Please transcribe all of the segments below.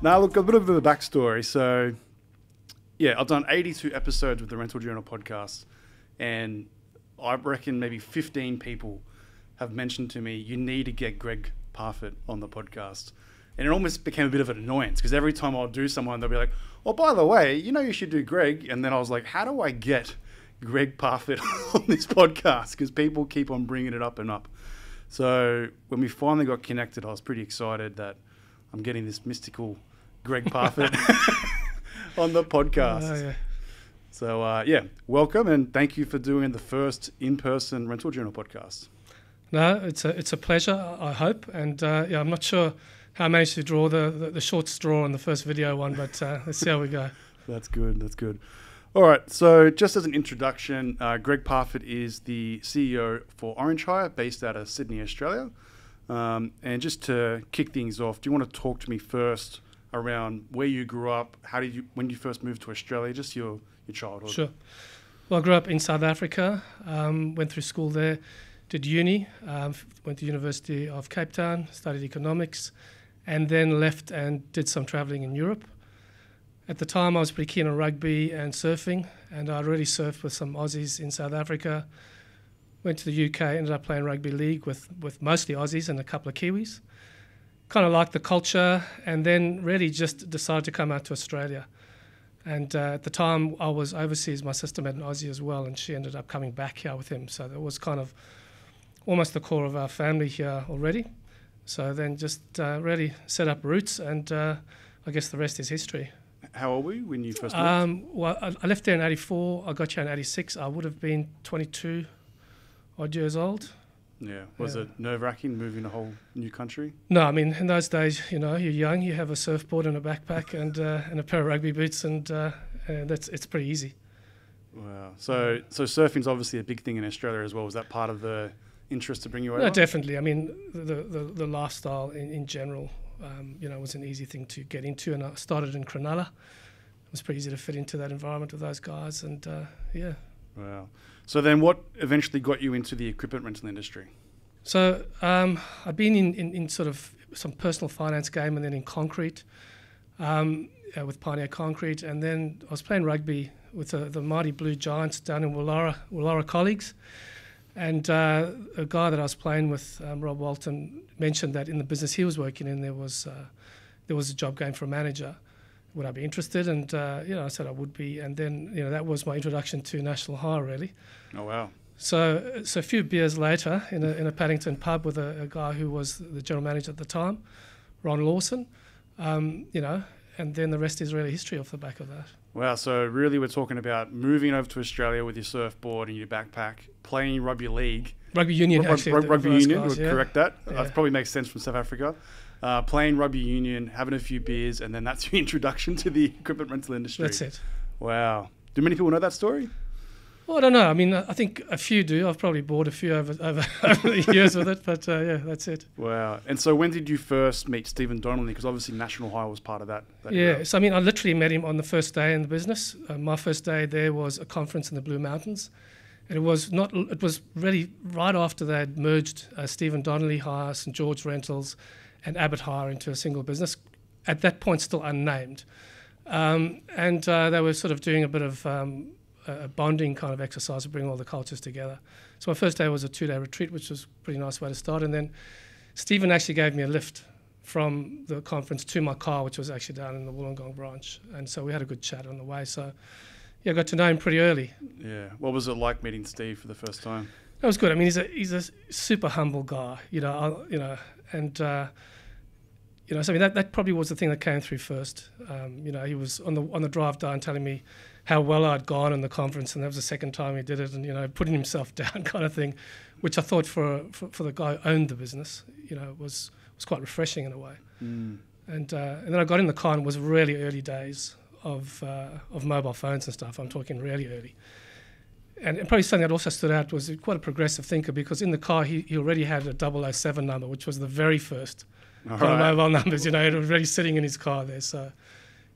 Now, look, a bit of the backstory. So, yeah, I've done 82 episodes with the Rental Journal podcast, and I reckon maybe 15 people have mentioned to me, you need to get Greg Parfitt on the podcast. And it almost became a bit of an annoyance because every time I'll do someone, they'll be like, oh, by the way, you know you should do Greg. And then I was like, how do I get Greg Parfitt on this podcast? Because people keep on bringing it up and up. So when we finally got connected, I was pretty excited that I'm getting this mystical Greg Parfitt on the podcast. Yeah. So, welcome and thank you for doing the first in-person Rental Journal podcast. No, it's a pleasure, I hope. And I'm not sure how I managed to draw the short straw on the first video one, but let's see how we go. That's good. All right, so just as an introduction, Greg Parfitt is the CEO for Orange Hire, based out of Sydney, Australia. And just to kick things off, do you want to talk to me first around where you grew up, when you first moved to Australia, just your childhood? Sure. Well, I grew up in South Africa, went through school there, did uni, went to University of Cape Town, studied economics, and then left and did some travelling in Europe. At the time, I was pretty keen on rugby and surfing, and I'd already surfed with some Aussies in South Africa. Went to the UK, ended up playing rugby league with mostly Aussies and a couple of Kiwis. Kind of liked the culture, and then really just decided to come out to Australia. And at the time, I was overseas. My sister met an Aussie as well, and she ended up coming back here with him. So that was kind of almost the core of our family here already. So then just really set up roots, and I guess the rest is history. How old were you when you first moved? Well, I left there in 84. I got here in 86. I would have been 22 odd years old. Yeah. Was it nerve-wracking moving a whole new country? No, I mean, in those days, you're young, you have a surfboard and a backpack and a pair of rugby boots, and it's pretty easy. Wow. So surfing's obviously a big thing in Australia as well. Was that part of the interest to bring you over? No, definitely. I mean, the lifestyle in general, was an easy thing to get into, and I started in Cronulla. It was pretty easy to fit into that environment with those guys, and Wow. So then what eventually got you into the equipment rental industry? So I've been in sort of some personal finance game, and then in concrete with Pioneer Concrete, and then I was playing rugby with the mighty Blue Giants down in Woollahra Colleagues. And a guy that I was playing with, Rob Walton, mentioned that in the business he was working in, there was a job going for a manager. Would I be interested? And I said I would be. And then that was my introduction to National Hire, really. Oh wow! So a few beers later, in a Paddington pub with a guy who was the general manager at the time, Ron Lawson, and then the rest is really history off the back of that. Wow, so really we're talking about moving over to Australia with your surfboard and your backpack, playing rugby league. Rugby union, actually. Rugby union, guys, would correct that. Yeah. That probably makes sense from South Africa. Playing rugby union, having a few beers, and then that's your introduction to the equipment rental industry. That's it. Wow. Do many people know that story? Well, I don't know. I mean, I think a few do. I've probably bought a few over the years with it, but that's it. Wow. And so when did you first meet Stephen Donnelly? Because obviously National Hire was part of that. So I mean, I literally met him on the first day in the business. My first day there was a conference in the Blue Mountains. And it was really right after they had merged Stephen Donnelly Hire, St George Rentals, and Abbott Hire into a single business, at that point still unnamed. And they were sort of doing a bit of a bonding kind of exercise to bring all the cultures together. So my first day was a 2-day retreat, which was a pretty nice way to start. And then Stephen actually gave me a lift from the conference to my car, which was actually down in the Wollongong branch. And so we had a good chat on the way. So I got to know him pretty early. Yeah. What was it like meeting Steve for the first time? That was good. I mean, he's a super humble guy, and so I mean that probably was the thing that came through first. He was on the drive down telling me how well I'd gone in the conference, and that was the second time he did it, and putting himself down kind of thing, which I thought for the guy who owned the business, was quite refreshing in a way. And then I got in the car, and it was really early days of mobile phones and stuff. I'm talking really early. And probably something that also stood out was quite a progressive thinker, because in the car he already had a 007 number, which was the very first kind of mobile numbers. It was already sitting in his car there. So,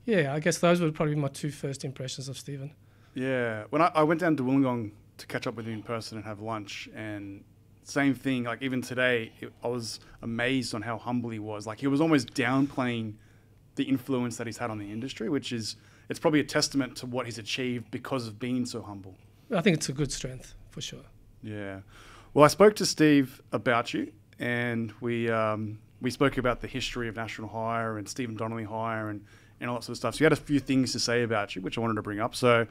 I guess those were probably my two first impressions of Stephen. Yeah. When I went down to Wollongong to catch up with him in person and have lunch, and same thing, like even today, I was amazed on how humble he was. Like he was almost downplaying the influence that he's had on the industry, it's probably a testament to what he's achieved because of being so humble. I think it's a good strength, for sure. Yeah. Well, I spoke to Steve about you, and we spoke about the history of National Hire and Stephen Donnelly Hire and all that sort of stuff. So you had a few things to say about you, which I wanted to bring up. So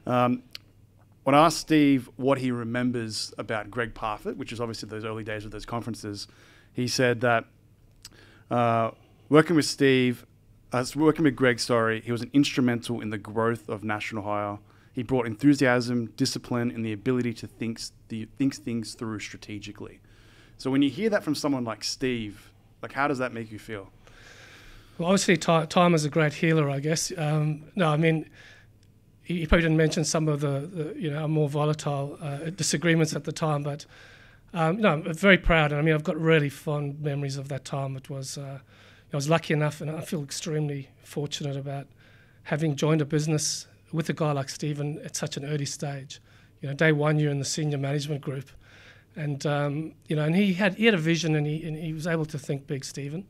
when I asked Steve what he remembers about Greg Parfitt, which is obviously those early days of those conferences, he said that working with Greg, he was an instrumental in the growth of National Hire. He brought enthusiasm, discipline, and the ability to think things through strategically. So when you hear that from someone like Steve, like, how does that make you feel? Well, obviously, time is a great healer, I guess. No, I mean, he probably didn't mention some of the more volatile disagreements at the time, but no, I'm very proud. I mean, I've got really fond memories of that time. It was, I was lucky enough, and I feel extremely fortunate about having joined a business with a guy like Stephen at such an early stage. Day one, you're in the senior management group, and and he had a vision, and he was able to think big, Stephen.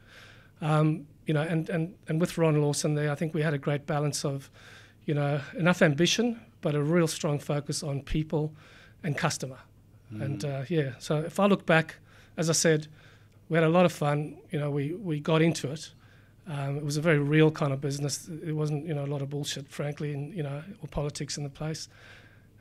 And with Ron Lawson there, I think we had a great balance of, enough ambition, but a real strong focus on people and customer. And so if I look back, as I said, we had a lot of fun. We got into it. It was a very real kind of business. It wasn't, a lot of bullshit, frankly, and or politics in the place.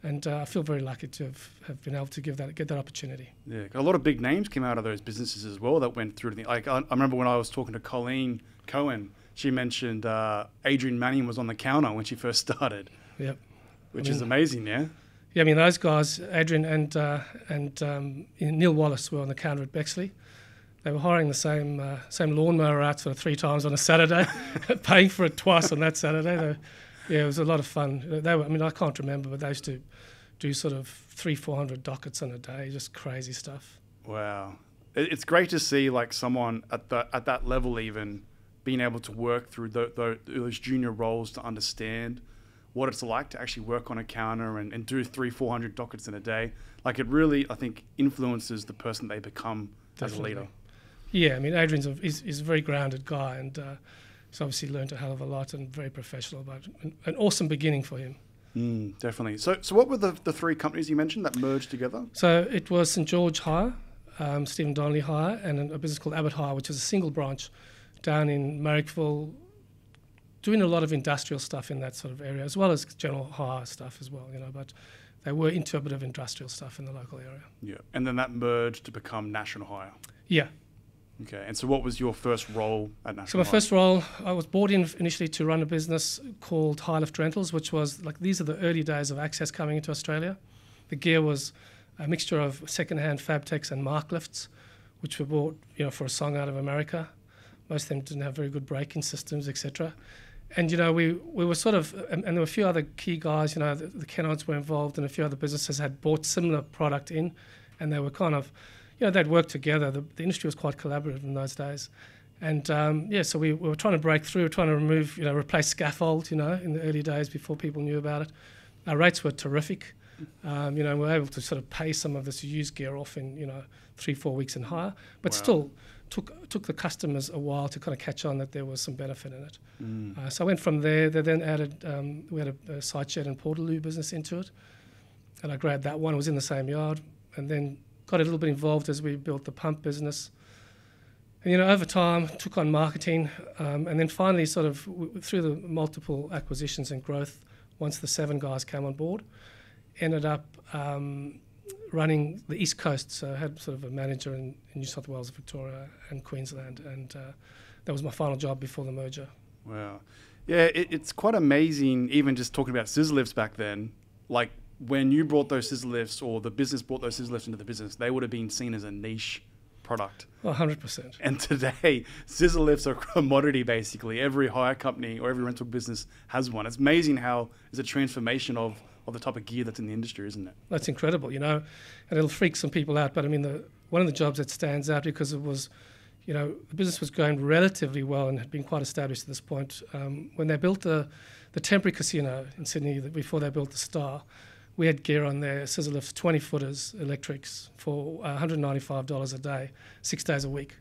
And I feel very lucky to have been able to get that opportunity. Yeah, a lot of big names came out of those businesses as well that went through. I remember when I was talking to Colleen Cohen, she mentioned Adrian Manning was on the counter when she first started. Yep, which is amazing. Yeah. Yeah, I mean those guys, Adrian and Neil Wallace, were on the counter at Bexley. They were hiring the same lawnmower out sort of 3 times on a Saturday, paying for it twice on that Saturday. It was a lot of fun. I can't remember, but they used to do sort of 300-400 dockets on a day, just crazy stuff. Wow. It's great to see like someone at that level even being able to work through those junior roles to understand what it's like to actually work on a counter and do 300-400 dockets in a day. Like, it really, I think, influences the person they become. Definitely. As a leader. Yeah, I mean, Adrian's is a very grounded guy, and he's obviously learned a hell of a lot and very professional. But an awesome beginning for him. Definitely. So what were the 3 companies you mentioned that merged together? So it was St George Hire, Stephen Donnelly Hire, and a business called Abbott Hire, which is a single branch down in Marrickville, doing a lot of industrial stuff in that sort of area, as well as general hire stuff as well, but they were into a bit of industrial stuff in the local area. Yeah, and then that merged to become National Hire. Yeah. Okay, and so what was your first role at National Hire? So my first role, I was brought in initially to run a business called High Lift Rentals, which was like, these are the early days of Access coming into Australia. The gear was a mixture of second-hand Fabtex and Mark lifts, which were bought, for a song out of America. Most of them didn't have very good braking systems, etc. And, we were sort of, and there were a few other key guys, the Kennards were involved, and a few other businesses had bought similar product in, and they were kind of, they'd worked together. The industry was quite collaborative in those days. And, so we were trying to break through, trying to replace scaffold, in the early days before people knew about it. Our rates were terrific. We were able to sort of pay some of this used gear off in, 3-4 weeks in hire, but still took the customers a while to kind of catch on that there was some benefit in it. So I went from there. They then added, we had a side shed and Portaloo business into it, and I grabbed that one. It was in the same yard, and then got a little bit involved as we built the pump business. And, over time, took on marketing, and then finally sort of through the multiple acquisitions and growth, once the 7 guys came on board, ended up running the East Coast. So I had sort of a manager in New South Wales, Victoria and Queensland, and that was my final job before the merger. Wow. Yeah, it's quite amazing, even just talking about scissor lifts back then. Like, when you brought those scissor lifts, or the business brought those scissor lifts into the business, they would have been seen as a niche product. 100%. And today, scissor lifts are a commodity, basically. Every hire company or every rental business has one. It's amazing how it's a transformation of the type of gear that's in the industry, isn't it? That's incredible, and it'll freak some people out. But I mean, one of the jobs that stands out, because it was, the business was going relatively well and had been quite established at this point. When they built the temporary casino in Sydney, before they built the Star, we had gear on there, scissor lifts, 20-footers, electrics, for $195 a day, 6 days a week.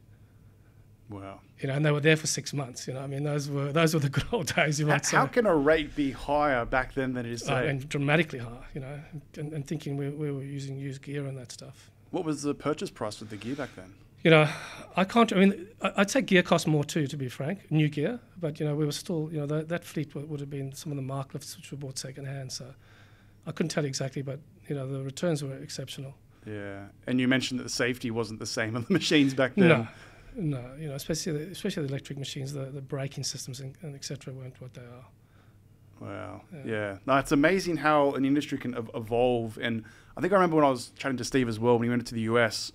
Wow. And they were there for 6 months. I mean, those were the good old days, you might say. How can a rate be higher back then than it is today? And dramatically higher, and thinking we were using used gear and that stuff. What was the purchase price of the gear back then? I'd say gear cost more too, to be frank, new gear. But, we were still, that fleet would have been some of the Mark lifts which were bought second hand. So I couldn't tell you exactly, but, the returns were exceptional. Yeah. And you mentioned that the safety wasn't the same on the machines back then. No, especially the electric machines, the braking systems and et cetera weren't what they are. Wow. Yeah. No, it's amazing how an industry can evolve. And I think I remember when I was chatting to Steve as well, when he went to the US,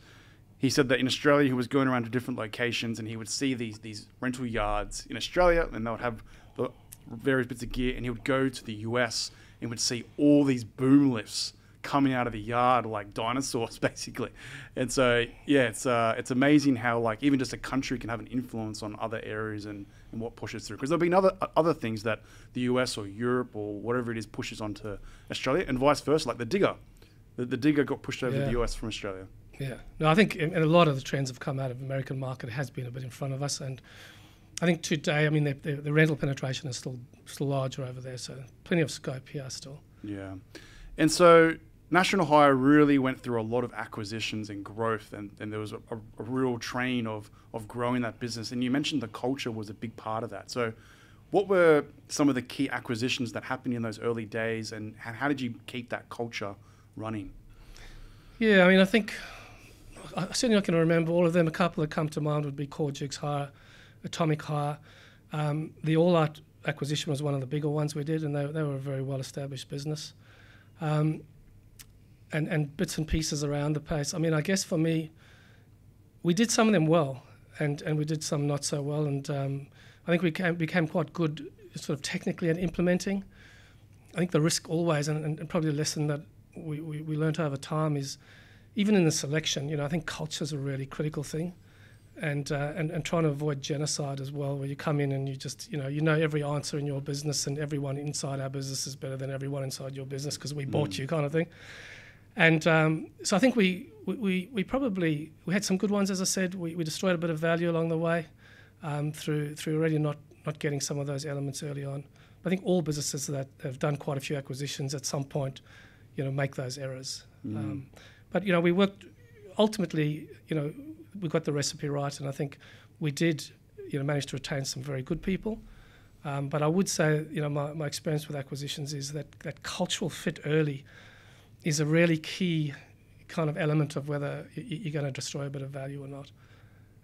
he said that in Australia he was going around to different locations and he would see these rental yards in Australia and they would have the various bits of gear, and he would go to the US and would see all these boom lifts coming out of the yard like dinosaurs, basically. And so, yeah, it's amazing how like even just a country can have an influence on other areas and what pushes through. Because there'll be other things that the US or Europe or whatever it is pushes onto Australia, and vice versa, like the digger. The digger got pushed over the US from Australia. Yeah. No, I think a lot of the trends have come out of the American market. It has been a bit in front of us. And I think today, I mean, the rental penetration is still larger over there. So plenty of scope here still. Yeah. And so National Hire really went through a lot of acquisitions and growth, and there was a real train of growing that business. And you mentioned the culture was a big part of that. So what were some of the key acquisitions that happened in those early days, and how did you keep that culture running? Yeah, I mean, I think certainly I can remember all of them. A couple that come to mind would be Core Jigs Hire, Atomic Hire. The All Out acquisition was one of the bigger ones we did, and they were a very well-established business. And bits and pieces around the place. I mean, I guess for me, we did some of them well, and we did some not so well. And I think we became quite good sort of technically at implementing. I think the risk always, and probably the lesson that we learned over time is, even in the selection, I think culture is a really critical thing. And trying to avoid genocide as well, where you come in and you just, you know every answer in your business, and everyone inside our business is better than everyone inside your business because we bought you, kind of thing. And so I think we had some good ones, as I said. We destroyed a bit of value along the way through already not getting some of those elements early on. I think all businesses that have done quite a few acquisitions at some point, make those errors. But we worked ultimately. We got the recipe right, and I think we did, manage to retain some very good people. But I would say, my experience with acquisitions is that cultural fit early is a really key kind of element of whether you're going to destroy a bit of value or not.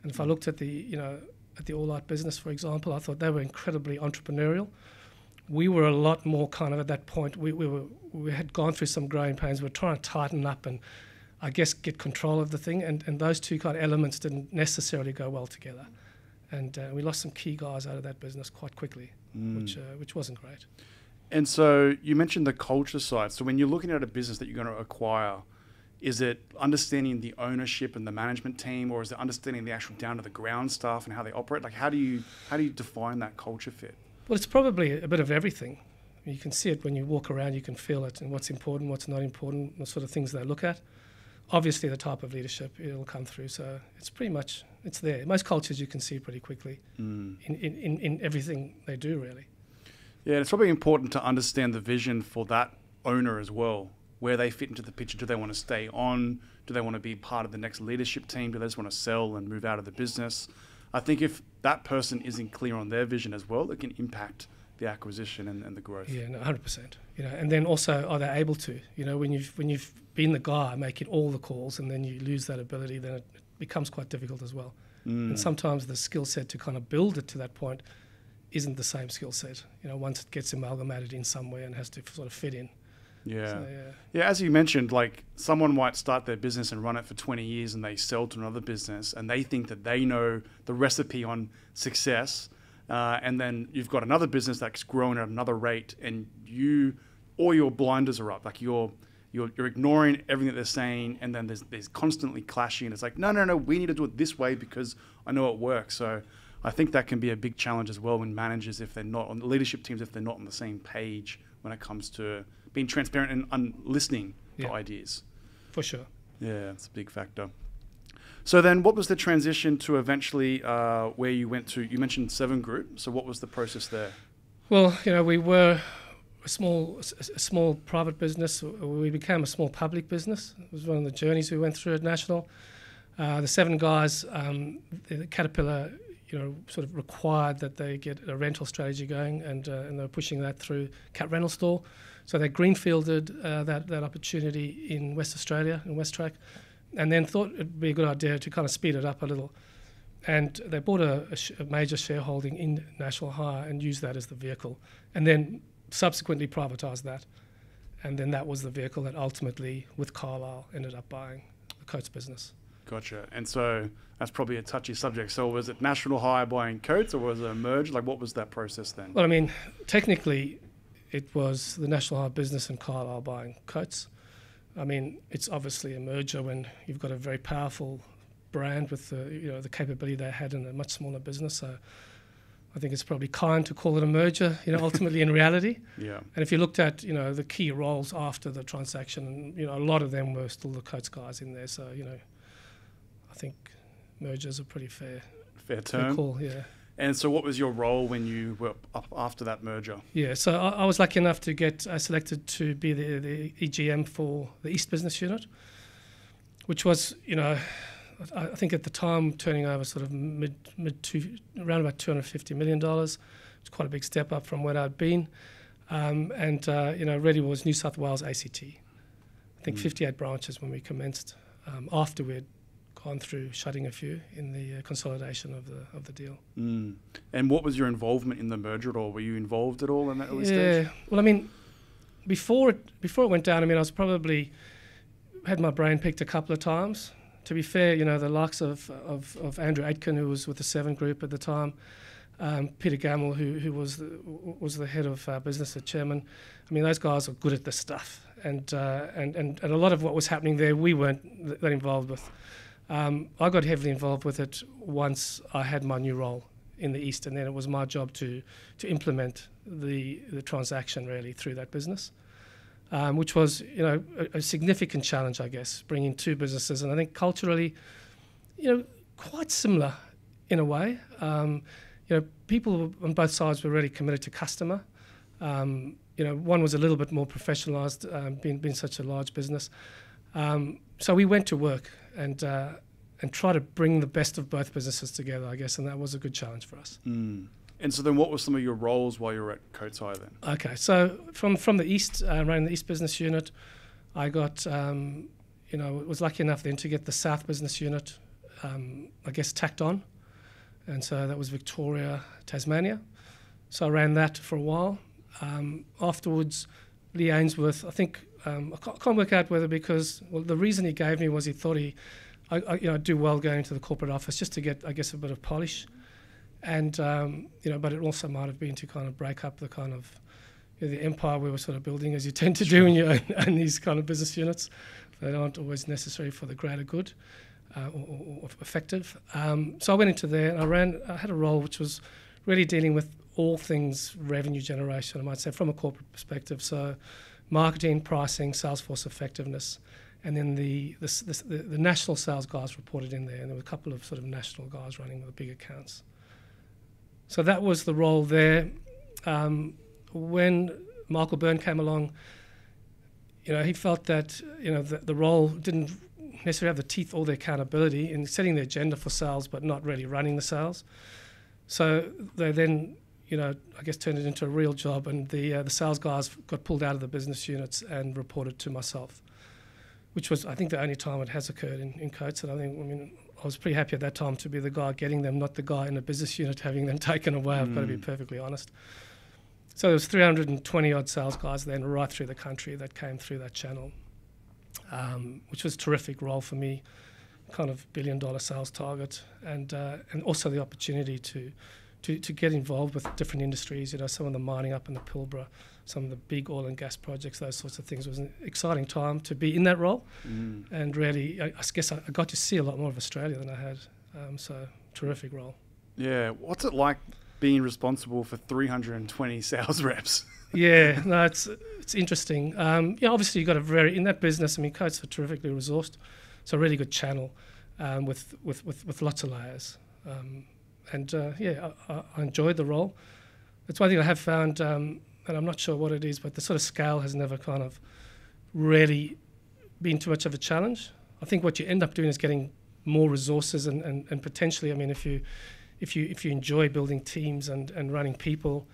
And if I looked at the All Out business, for example, I thought they were incredibly entrepreneurial. We were a lot more kind of at that point. We had gone through some growing pains. We were trying to tighten up and, I guess, get control of the thing. And those two kind of elements didn't necessarily go well together. And we lost some key guys out of that business quite quickly, which wasn't great. And so you mentioned the culture side. So when you're looking at a business that you're going to acquire, is it understanding the ownership and the management team, or is it understanding the actual down to the ground staff and how they operate? Like, how do you define that culture fit? Well, it's probably a bit of everything. You can see it when you walk around. You can feel it, and what's important, what's not important, the sort of things they look at. Obviously, the type of leadership, it'll come through. So it's pretty much, it's there. Most cultures you can see pretty quickly in everything they do, really. Yeah, it's probably important to understand the vision for that owner as well, where they fit into the picture. Do they want to stay on? Do they want to be part of the next leadership team? Do they just want to sell and move out of the business? I think if that person isn't clear on their vision as well, it can impact the acquisition and the growth. Yeah, no, 100%. And then also, are they able to? When you've been the guy making all the calls and then you lose that ability, then it becomes quite difficult as well. And sometimes the skill set to kind of build it to that point isn't the same skill set, once it gets amalgamated in somewhere and has to sort of fit in. Yeah. So, yeah, as you mentioned, like someone might start their business and run it for 20 years and they sell to another business and they think that they know the recipe on success. And then you've got another business that's growing at another rate and all your blinders are up. Like you're ignoring everything that they're saying, and then there's constantly clashing. It's like, no, we need to do it this way because I know it works. So I think that can be a big challenge as well when managers, if they're not on the leadership teams, if they're not on the same page when it comes to being transparent and listening to ideas. For sure. Yeah, it's a big factor. So then what was the transition to eventually where you went to? You mentioned Seven Group. So what was the process there? Well, we were a small private business. We became a small public business. It was one of the journeys we went through at National. The seven guys, the Caterpillar, sort of required that they get a rental strategy going, and they were pushing that through Cat Rental Store. So they greenfielded that opportunity in West Australia, in WesTrac, and then thought it'd be a good idea to kind of speed it up a little. And they bought a major shareholding in National Hire and used that as the vehicle, and then subsequently privatised that. And then that was the vehicle that ultimately, with Carlisle, ended up buying the Coates business. Gotcha. And so that's probably a touchy subject. So was it National Hire buying Coates, or was it a merge? Like, what was that process then? Well, I mean, technically, it was the National Hire business and Carlisle buying Coates. I mean, it's obviously a merger when you've got a very powerful brand with the capability they had in a much smaller business. So I think it's probably kind to call it a merger, ultimately in reality. Yeah. And if you looked at, the key roles after the transaction, a lot of them were still the Coates guys in there. So, I think mergers are pretty fair term. Call, yeah. And so what was your role when you were up after that merger? Yeah, so I was lucky enough to get selected to be the EGM for the East Business Unit, which was, I think at the time turning over sort of around about $250 million. It's quite a big step up from where I'd been. Really was New South Wales ACT. I think 58 branches when we commenced, after we'd gone through shutting a few in the consolidation of the deal. Mm. And what was your involvement in the merger at all? Were you involved at all in that early stage? Yeah, well, I mean, before it went down, I mean, I was probably had my brain picked a couple of times. To be fair, the likes of Andrew Aitken, who was with the Seven Group at the time, Peter Gamble, who was the head of business, the chairman. I mean, those guys are good at this stuff, and a lot of what was happening there, we weren't that involved with. I got heavily involved with it once I had my new role in the East, and then it was my job to implement the transaction really through that business, which was a significant challenge, I guess, bringing two businesses, and I think culturally, quite similar in a way. People on both sides were really committed to customer. One was a little bit more professionalised, being such a large business. So we went to work and try to bring the best of both businesses together, I guess, and that was a good challenge for us. Mm. And so then what were some of your roles while you were at Coates Hire then? Okay, so from the East, running the East Business Unit, I got, was lucky enough then to get the South Business Unit, I guess, tacked on. And so that was Victoria, Tasmania. So I ran that for a while. Afterwards, Lee Ainsworth, I think, I can't work out whether because, well, the reason he gave me was he thought I'd do well going to the corporate office just to get, I guess, a bit of polish. And, but it also might have been to kind of break up the kind of, the empire we were sort of building, as you tend to do when you own these kind of business units. They aren't always necessary for the greater good or effective. So I went into there and I had a role which was really dealing with all things revenue generation, I might say, from a corporate perspective. So marketing, pricing, sales force effectiveness, and then the national sales guys reported in there, and there were a couple of sort of national guys running the big accounts. So that was the role there. When Michael Byrne came along, he felt that the role didn't necessarily have the teeth or the accountability in setting the agenda for sales, but not really running the sales. So they then, I guess, turned it into a real job, and the sales guys got pulled out of the business units and reported to myself, which was, I think, the only time it has occurred in Coates. And I was pretty happy at that time to be the guy getting them, not the guy in the business unit having them taken away. I've got to be perfectly honest. So there was 320 odd sales guys then right through the country that came through that channel, which was a terrific role for me, kind of $1 billion sales target, and also the opportunity to get involved with different industries, some of the mining up in the Pilbara, some of the big oil and gas projects, those sorts of things. It was an exciting time to be in that role. And really, I guess I got to see a lot more of Australia than I had. So terrific role. Yeah. What's it like being responsible for 320 sales reps? Yeah, no, it's interesting. Obviously you've got in that business, Coates are terrifically resourced. It's a really good channel. with lots of layers. I enjoyed the role. It's one thing I have found, and I'm not sure what it is, but the sort of scale has never kind of really been too much of a challenge. I think what you end up doing is getting more resources and potentially, I mean, if you enjoy building teams and running people,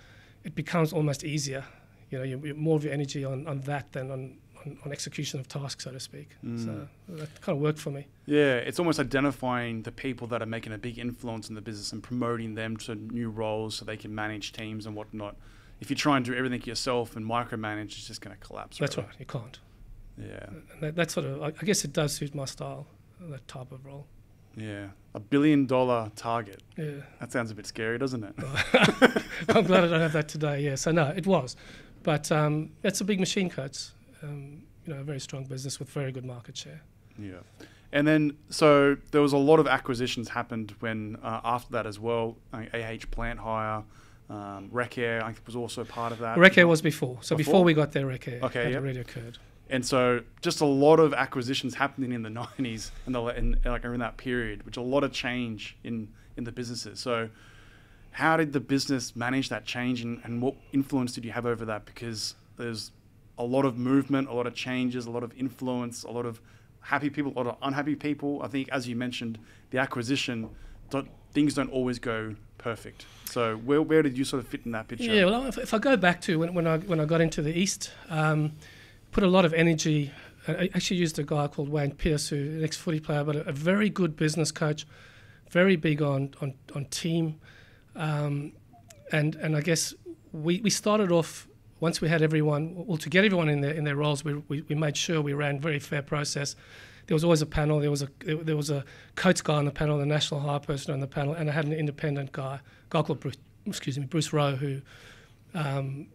it becomes almost easier. You know, you're more of your energy on that than on execution of tasks, so to speak. So that kind of worked for me. Yeah, it's almost identifying the people that are making a big influence in the business and promoting them to new roles so they can manage teams and whatnot. If you try and do everything yourself and micromanage, it's just going to collapse. That's really. right, you can't. Yeah. And that sort of, I guess it does suit my style, that type of role. Yeah. $1 billion target. Yeah. That sounds a bit scary, doesn't it? I'm glad I don't have that today, yeah. So no, it was. But it's a big machine coats. A very strong business with very good market share. Yeah. And then, so there was a lot of acquisitions happened when after that as well. Plant Hire, Rec Air, I think was also part of that. Rec Air was before. So before we got there, Rec Air had already occurred. And so just a lot of acquisitions happening in the 90s and like in that period, which a lot of change in the businesses. So how did the business manage that change and what influence did you have over that? Because there's a lot of movement, a lot of changes, a lot of influence, a lot of happy people, a lot of unhappy people. I think, as you mentioned, the acquisition, things don't always go perfect. So where did you sort of fit in that picture? Yeah, well, if I go back to when I got into the East, put a lot of energy. I actually used a guy called Wayne Pearce, who's an ex-footy player, but a very good business coach, very big on team. And I guess we started off, once we had everyone, to get everyone in their roles, we made sure we ran very fair process. There was always a panel. There was a coach guy on the panel, the national hire person on the panel, and I had an independent guy called Bruce Rowe, who,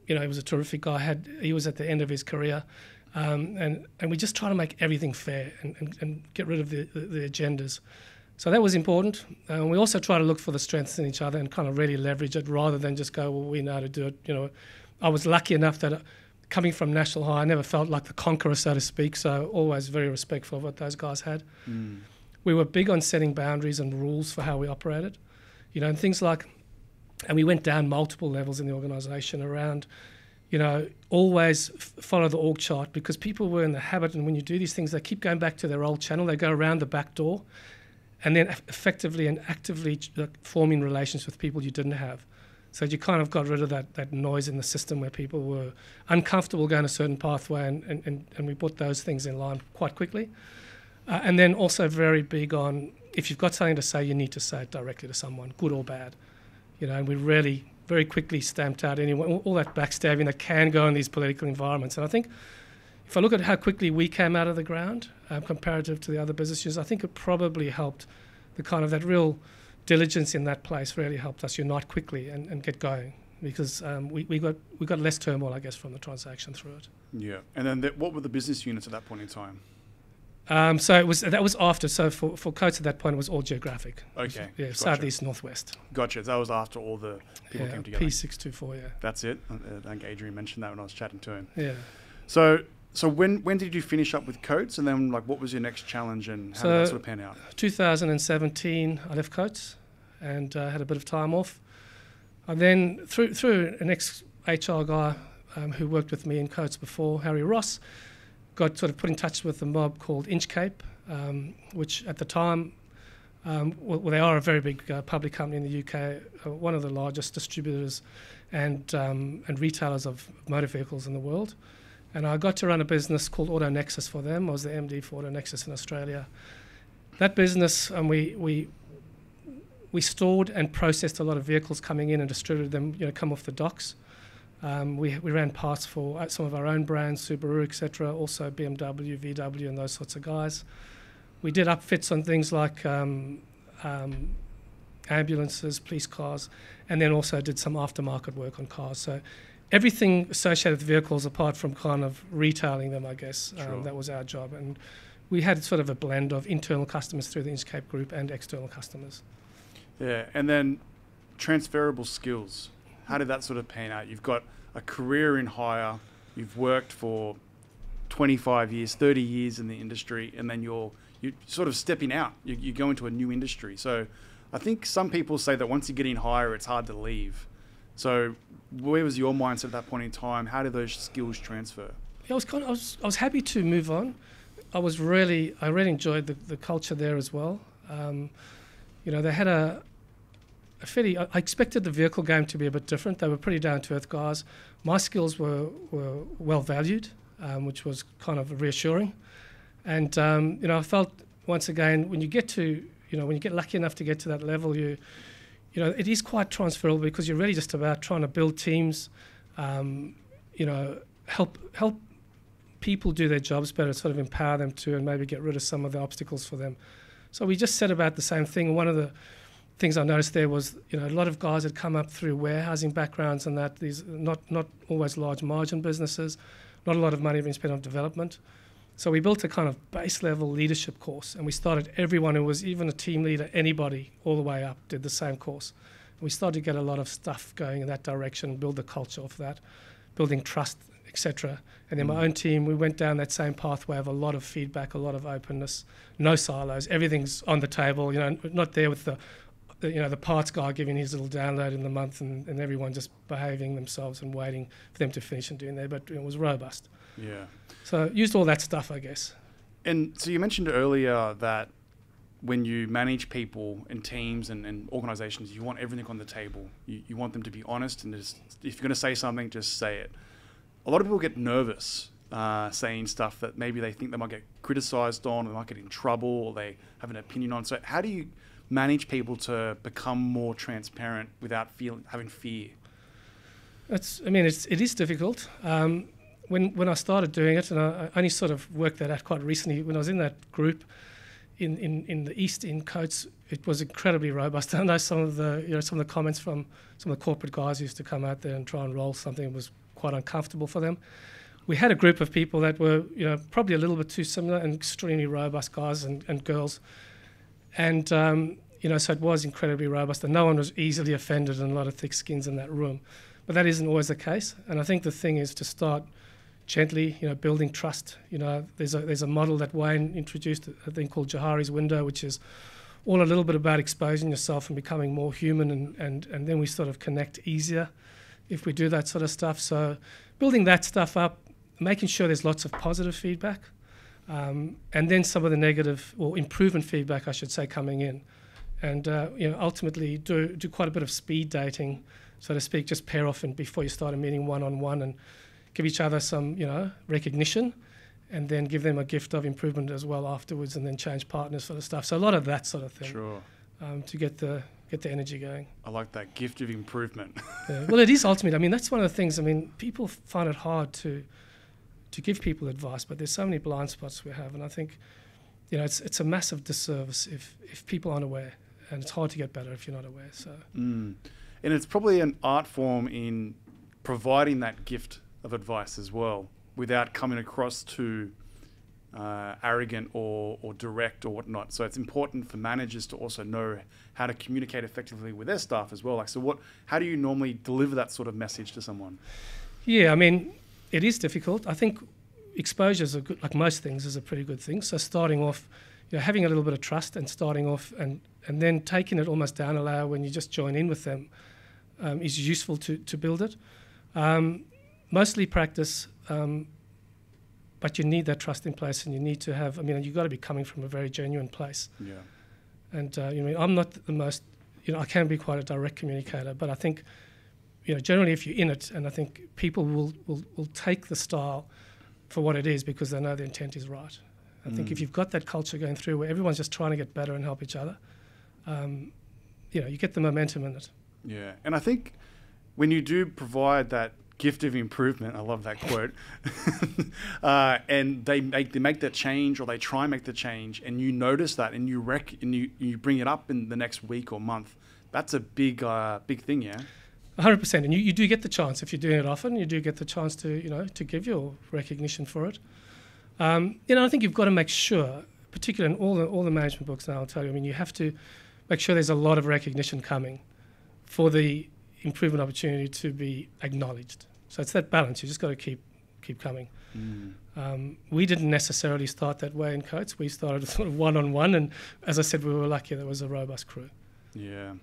he was a terrific guy. He was at the end of his career, and we just try to make everything fair and get rid of the agendas. So that was important. We also try to look for the strengths in each other and kind of really leverage it rather than just go, well, we know how to do it. You know, I was lucky enough that coming from National High, I never felt like the conqueror, so to speak, so always very respectful of what those guys had. We were big on setting boundaries and rules for how we operated, and things like, and we went down multiple levels in the organisation around, always follow the org chart, because people were in the habit, and when you do these things, they keep going back to their old channel, they go around the back door, and then effectively and actively forming relations with people you didn't have. So you kind of got rid of that noise in the system where people were uncomfortable going a certain pathway, and we put those things in line quite quickly. And then also very big on, if you've got something to say, you need to say it directly to someone, good or bad. And we really very quickly stamped out anyone, all that backstabbing that can go in these political environments. And I think if I look at how quickly we came out of the ground comparative to the other business units, I think it probably helped the kind of that real diligence in that place really helped us unite quickly and get going, because we got less turmoil, I guess, from the transaction through it. Yeah, and then what were the business units at that point in time? So that was after. So for Coates at that point, it was all geographic. Okay. Yeah, gotcha. Southeast, northwest. Gotcha. That was after all the people came together. P624. Yeah. That's it. I think Adrian mentioned that when I was chatting to him. Yeah. So when did you finish up with Coates, and then what was your next challenge, and how did that sort of pan out? 2017, I left Coates and had a bit of time off. And then through an ex-HR guy who worked with me in Coates before, Harry Ross, got sort of put in touch with a mob called Inchcape, which at the time, they are a very big public company in the UK, one of the largest distributors and retailers of motor vehicles in the world. And I got to run a business called Auto Nexus for them. I was the MD for Auto Nexus in Australia. That business, we stored and processed a lot of vehicles coming in and distributed them, come off the docks. We ran parts for some of our own brands, Subaru, etc., also BMW, VW, and those sorts of guys. We did upfits on things like ambulances, police cars, and then also did some aftermarket work on cars. So everything associated with vehicles, apart from kind of retailing them, I guess, Sure. That was our job. And we had sort of a blend of internal customers through the Inchcape group and external customers. Yeah, and then transferable skills. How did that sort of pan out? You've got a career in hire. You've worked for 25 years, 30 years in the industry, and then you're sort of stepping out. You go into a new industry. So I think some people say that once you get in higher, it's hard to leave. So where was your mindset at that point in time? How did those skills transfer? Yeah, I was happy to move on. I really enjoyed the culture there as well. They had a fairly. I expected the vehicle game to be a bit different. They were pretty down to earth guys. My skills were well valued, which was kind of reassuring. And I felt once again when you get lucky enough to get to that level, it is quite transferable because you're really just about trying to build teams, help people do their jobs better, sort of empower them to, and maybe get rid of some of the obstacles for them. So we just set about the same thing. One of the things I noticed there was, a lot of guys had come up through warehousing backgrounds and that these not always large margin businesses, not a lot of money being spent on development. So we built a kind of base level leadership course, and we started everyone who was even a team leader, anybody all the way up did the same course. And we started to get a lot of stuff going in that direction, build the culture of that, building trust, etc. And then my own team, we went down that same pathway of a lot of feedback, a lot of openness, no silos, everything's on the table, not there with the parts guy giving his little download in the month and everyone just behaving themselves and waiting for them to finish and doing that, but it was robust. Yeah. So used all that stuff, I guess. And so you mentioned earlier that when you manage people and teams and organizations, you want everything on the table. You want them to be honest, and just, if you're going to say something, just say it. A lot of people get nervous saying stuff that maybe they think they might get criticized on, or they might get in trouble, or they have an opinion on. So how do you manage people to become more transparent without having fear? It is difficult. When I started doing it, and I only sort of worked that out quite recently, when I was in that group in the East in Coates, it was incredibly robust. I know some of the comments from some of the corporate guys who used to come out there and try and roll something. It was quite uncomfortable for them. We had a group of people that were probably a little bit too similar and extremely robust guys and girls. And, so it was incredibly robust, and no one was easily offended, and a lot of thick skins in that room. But that isn't always the case. And I think the thing is to start gently, building trust. There's a model that Wayne introduced, a thing called Johari's window, which is all a little bit about exposing yourself and becoming more human, and then we sort of connect easier if we do that sort of stuff. So building that stuff up, making sure there's lots of positive feedback, and then some of the negative or improvement feedback, I should say, coming in. And ultimately do quite a bit of speed dating, so to speak, just pair off and before you start a meeting one-on-one, and give each other some recognition, and then give them a gift of improvement as well afterwards, and then change partners sort of stuff. So a lot of that sort of thing. Sure. To get the energy going. I like that, gift of improvement. Yeah. Well, it is ultimately. That's one of the things. People find it hard to give people advice, but there's so many blind spots we have, and I think it's a massive disservice if people aren't aware, and it's hard to get better if you're not aware. So. And it's probably an art form in providing that gift of advice as well, without coming across too arrogant or direct or whatnot. So it's important for managers to also know how to communicate effectively with their staff as well. How do you normally deliver that sort of message to someone? Yeah, it is difficult. I think exposures are good, like most things, is a pretty good thing. So starting off, having a little bit of trust and starting off and then taking it almost down a layer when you just join in with them is useful to build it. Mostly practice, but you need that trust in place, and you need to have, you've got to be coming from a very genuine place. Yeah. And, I'm not the most, I can be quite a direct communicator, but I think, generally if you're in it, and I think people will take the style for what it is because they know the intent is right. I think if you've got that culture going through where everyone's just trying to get better and help each other, you get the momentum in it. Yeah, and I think when you do provide that gift of improvement, I love that quote, and they make that change, or they try and make the change, and you notice that, and you bring it up in the next week or month. That's a big thing, yeah. 100%, and you do get the chance if you're doing it often. You do get the chance to give your recognition for it. I think you've got to make sure, particularly in all the management books now, I'll tell you. You have to make sure there's a lot of recognition coming for the improvement opportunity to be acknowledged. So it's that balance. You just got to keep keep coming. We didn't necessarily start that way in Coates. We started sort of one-on-one, and as I said, we were lucky there was a robust crew. Yeah,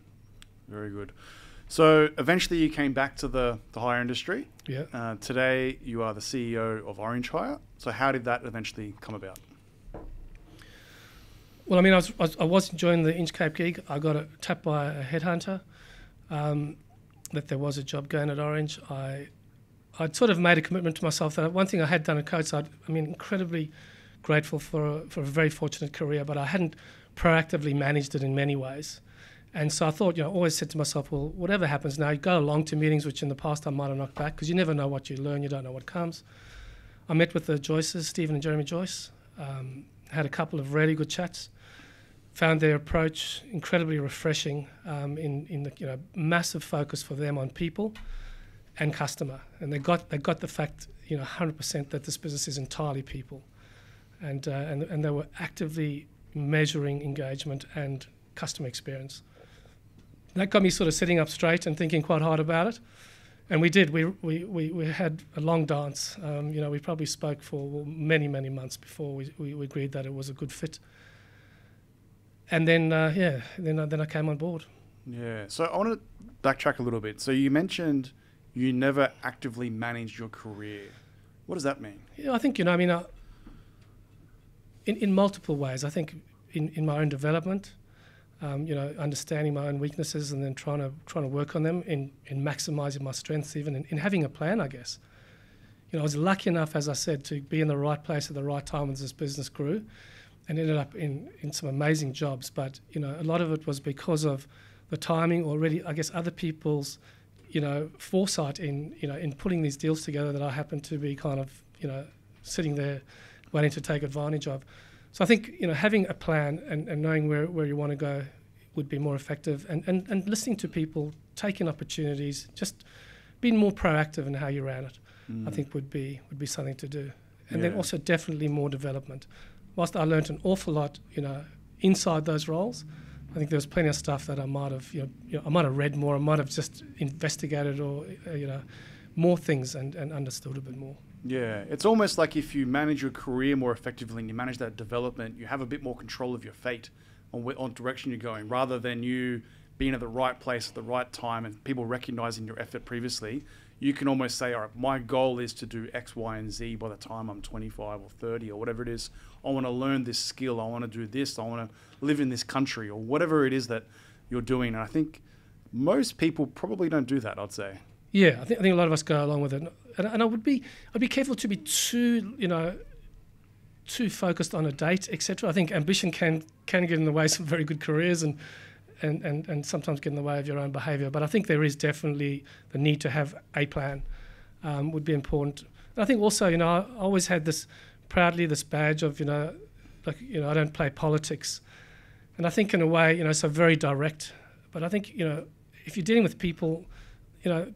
very good. So eventually you came back to the hire industry. Yeah. Today you are the CEO of Orange Hire. So how did that eventually come about? Well, I mean, I was enjoying the Inchcape gig. I got tapped by a headhunter that there was a job going at Orange. I'd sort of made a commitment to myself that one thing I had done at Coates, incredibly grateful for a very fortunate career, but I hadn't proactively managed it in many ways. And so I thought, always said to myself, well, whatever happens now, you go along to meetings which in the past I might have knocked back, because you never know what you learn, you don't know what comes. I met with the Joyces, Stephen and Jeremy Joyce, had a couple of really good chats, found their approach incredibly refreshing in the massive focus for them on people and customer. And they got the fact, 100% that this business is entirely people. And they were actively measuring engagement and customer experience. That got me sort of sitting up straight and thinking quite hard about it. And we did. We had a long dance. We probably spoke for many, many months before we agreed that it was a good fit. And then, then I came on board. Yeah. So I want to backtrack a little bit. So you mentioned you never actively managed your career. What does that mean? Yeah, I think, in multiple ways. I think in my own development, understanding my own weaknesses and then trying to work on them in maximising my strengths, even in having a plan, I guess. I was lucky enough, as I said, to be in the right place at the right time as this business grew, and ended up in some amazing jobs. But a lot of it was because of the timing, or really, I guess, other people's foresight in putting these deals together that I happened to be kind of sitting there waiting to take advantage of. So I think having a plan and knowing where you want to go would be more effective, and listening to people, taking opportunities, just being more proactive in how you ran it, I think would be something to do. And then also definitely more development. Whilst I learned an awful lot, inside those roles, I think there was plenty of stuff that I might have, I might have read more, I might have just investigated or, more things and understood a bit more. Yeah, it's almost like if you manage your career more effectively and you manage that development, you have a bit more control of your fate on direction you're going, rather than you being at the right place at the right time and people recognizing your effort previously. You can almost say, all right, my goal is to do X, Y, and Z by the time I'm 25 or 30 or whatever it is. I want to learn this skill. I want to do this. I want to live in this country, or whatever it is that you're doing. And I think most people probably don't do that, I'd say. Yeah, I think a lot of us go along with it, and I'd be careful to be too focused on a date, etc. I think ambition can get in the way of some very good careers, and sometimes get in the way of your own behaviour. But I think there is definitely the need to have a plan, would be important. And I think also, I always had this badge of, I don't play politics, and I think in a way, so very direct. But I think, if you're dealing with people,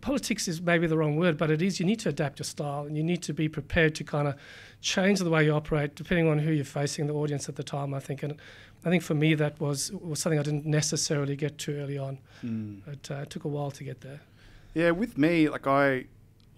politics is maybe the wrong word, but it is. You need to adapt your style, and you need to be prepared to kind of change the way you operate depending on who you're facing, the audience at the time, I think. And I think for me that was something I didn't necessarily get to early on. It took a while to get there. Yeah, with me, like I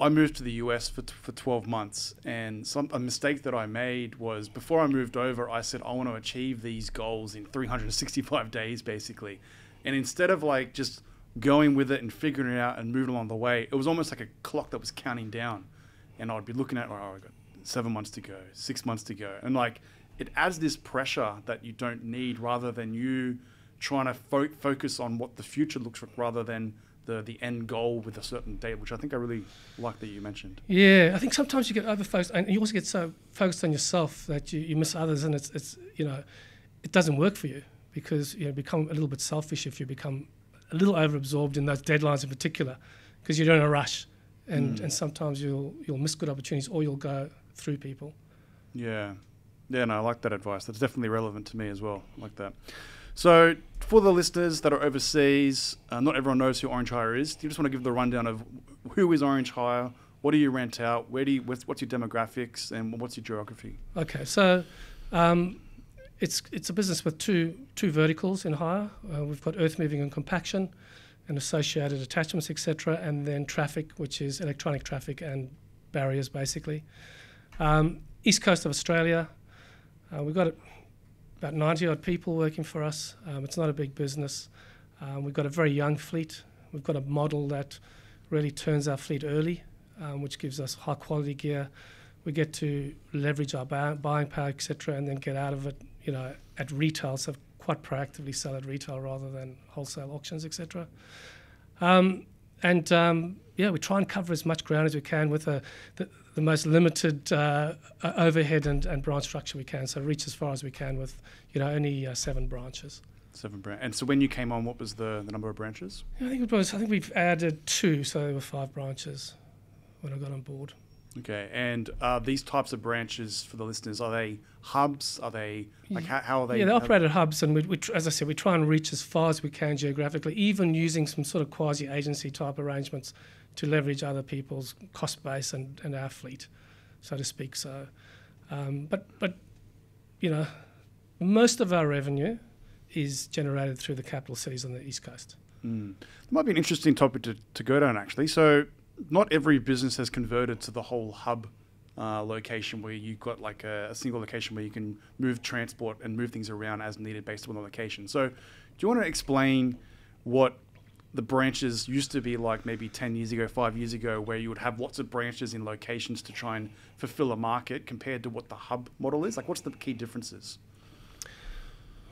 moved to the US for 12 months, and a mistake that I made was, before I moved over, I said I want to achieve these goals in 365 days, basically. And instead of like just going with it and figuring it out and moving along the way, it was almost like a clock that was counting down, and I'd be looking at, I got 7 months to go, 6 months to go, and like it adds this pressure that you don't need, rather than you trying to focus on what the future looks like, rather than the end goal with a certain date, which I think I really like that you mentioned. Yeah, I think sometimes you get over-focused, and you also get so focused on yourself that you miss others, and it's it doesn't work for you, because you become a little bit selfish if you become a little over-absorbed in those deadlines in particular, because you're in a rush, and sometimes you'll miss good opportunities, or you'll go through people. Yeah, no, I like that advice. That's definitely relevant to me as well. I like that. So for the listeners that are overseas, not everyone knows who Orange Hire is. Do you just want to give the rundown of who is Orange Hire? What do you rent out? What's your demographics, and what's your geography? Okay, so it's a business with two verticals in hire. We've got earth moving and compaction, and associated attachments, etc., and then traffic, which is electronic traffic and barriers, basically. East coast of Australia, we've got about 90-odd people working for us. It's not a big business. We've got a very young fleet. We've got a model that really turns our fleet early, which gives us high-quality gear. We get to leverage our buying power, etc., and then get out of it, at retail, so quite proactively sell at retail rather than wholesale auctions, etc. We try and cover as much ground as we can with the most limited overhead and branch structure we can, so reach as far as we can with only 7 branches. 7 branches. And so when you came on, what was the number of branches? I think we've added 2, so there were 5 branches when I got on board. Okay, and these types of branches, for the listeners, are they hubs? Are they, how are they? Yeah, they operate at hubs, and we, as I said, we try and reach as far as we can geographically, even using some sort of quasi-agency type arrangements to leverage other people's cost base and our fleet, so to speak. So, but most of our revenue is generated through the capital cities on the East Coast. It might be an interesting topic to go down, actually. So not every business has converted to the whole hub location where you've got like a single location where you can move transport and move things around as needed based on the location. So do you want to explain what the branches used to be like maybe 10 years ago, 5 years ago, where you would have lots of branches in locations to try and fulfill a market compared to what the hub model is? Like, what's the key differences?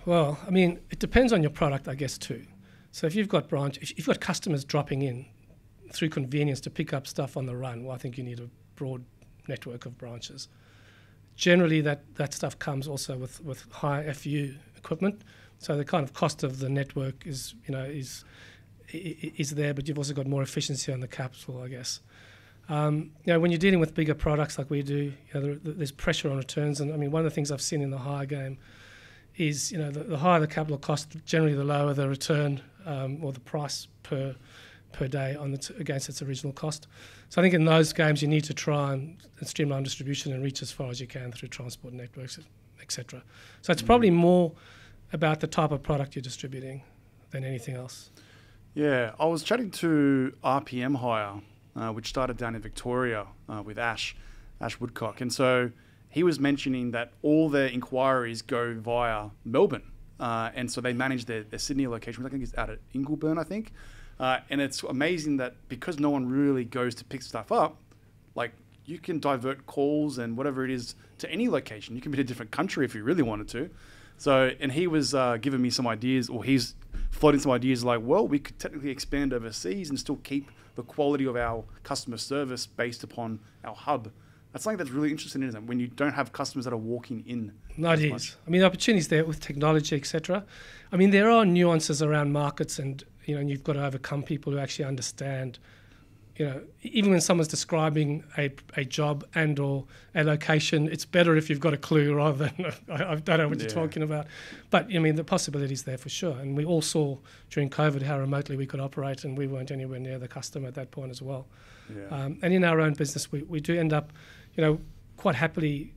Well, I mean, it depends on your product, I guess, too. So if you've got if you've got customers dropping in through convenience to pick up stuff on the run, well, I think you need a broad network of branches. Generally, that stuff comes also with high FU equipment, so the kind of cost of the network is there, but you've also got more efficiency on the capital, I guess. When you're dealing with bigger products like we do, there's pressure on returns, and I mean, one of the things I've seen in the hire game is, the higher the capital cost, generally the lower the return or the price per day against its original cost. So I think in those games you need to try and streamline distribution and reach as far as you can through transport networks, etc. So it's probably more about the type of product you're distributing than anything else. Yeah, I was chatting to RPM Hire, which started down in Victoria with Ash Woodcock, and so he was mentioning that all their inquiries go via Melbourne, and so they manage their Sydney location, which I think is out at Ingleburn, I think. And it's amazing that because no one really goes to pick stuff up, like you can divert calls and whatever it is to any location. You can be in a different country if you really wanted to. So, and he was giving me some ideas, or he's floating some ideas like, well, we could technically expand overseas and still keep the quality of our customer service based upon our hub. That's something that's really interesting, isn't it? When you don't have customers that are walking in. No, it is. I mean, the opportunities there with technology, etc. I mean, there are nuances around markets, and and you've got to overcome people who actually understand. Even when someone's describing a job and or a location, it's better if you've got a clue rather than I don't know what you're talking about. But I mean, the possibility's there for sure. And we all saw during COVID how remotely we could operate, and we weren't anywhere near the customer at that point as well. Yeah. And in our own business, we do end up, quite happily,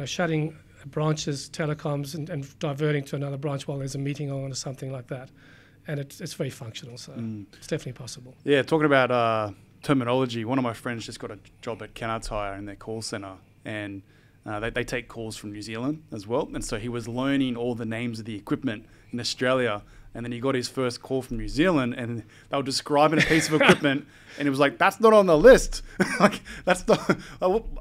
shutting branches, telecoms, and diverting to another branch while there's a meeting on or something like that. And it's very functional, so it's definitely possible. Yeah, talking about terminology, one of my friends just got a job at Kennards Hire in their call centre, and they take calls from New Zealand as well. And so he was learning all the names of the equipment in Australia, and then he got his first call from New Zealand, and they were describing a piece of equipment, and he was like, "That's not on the list. Like, that's not.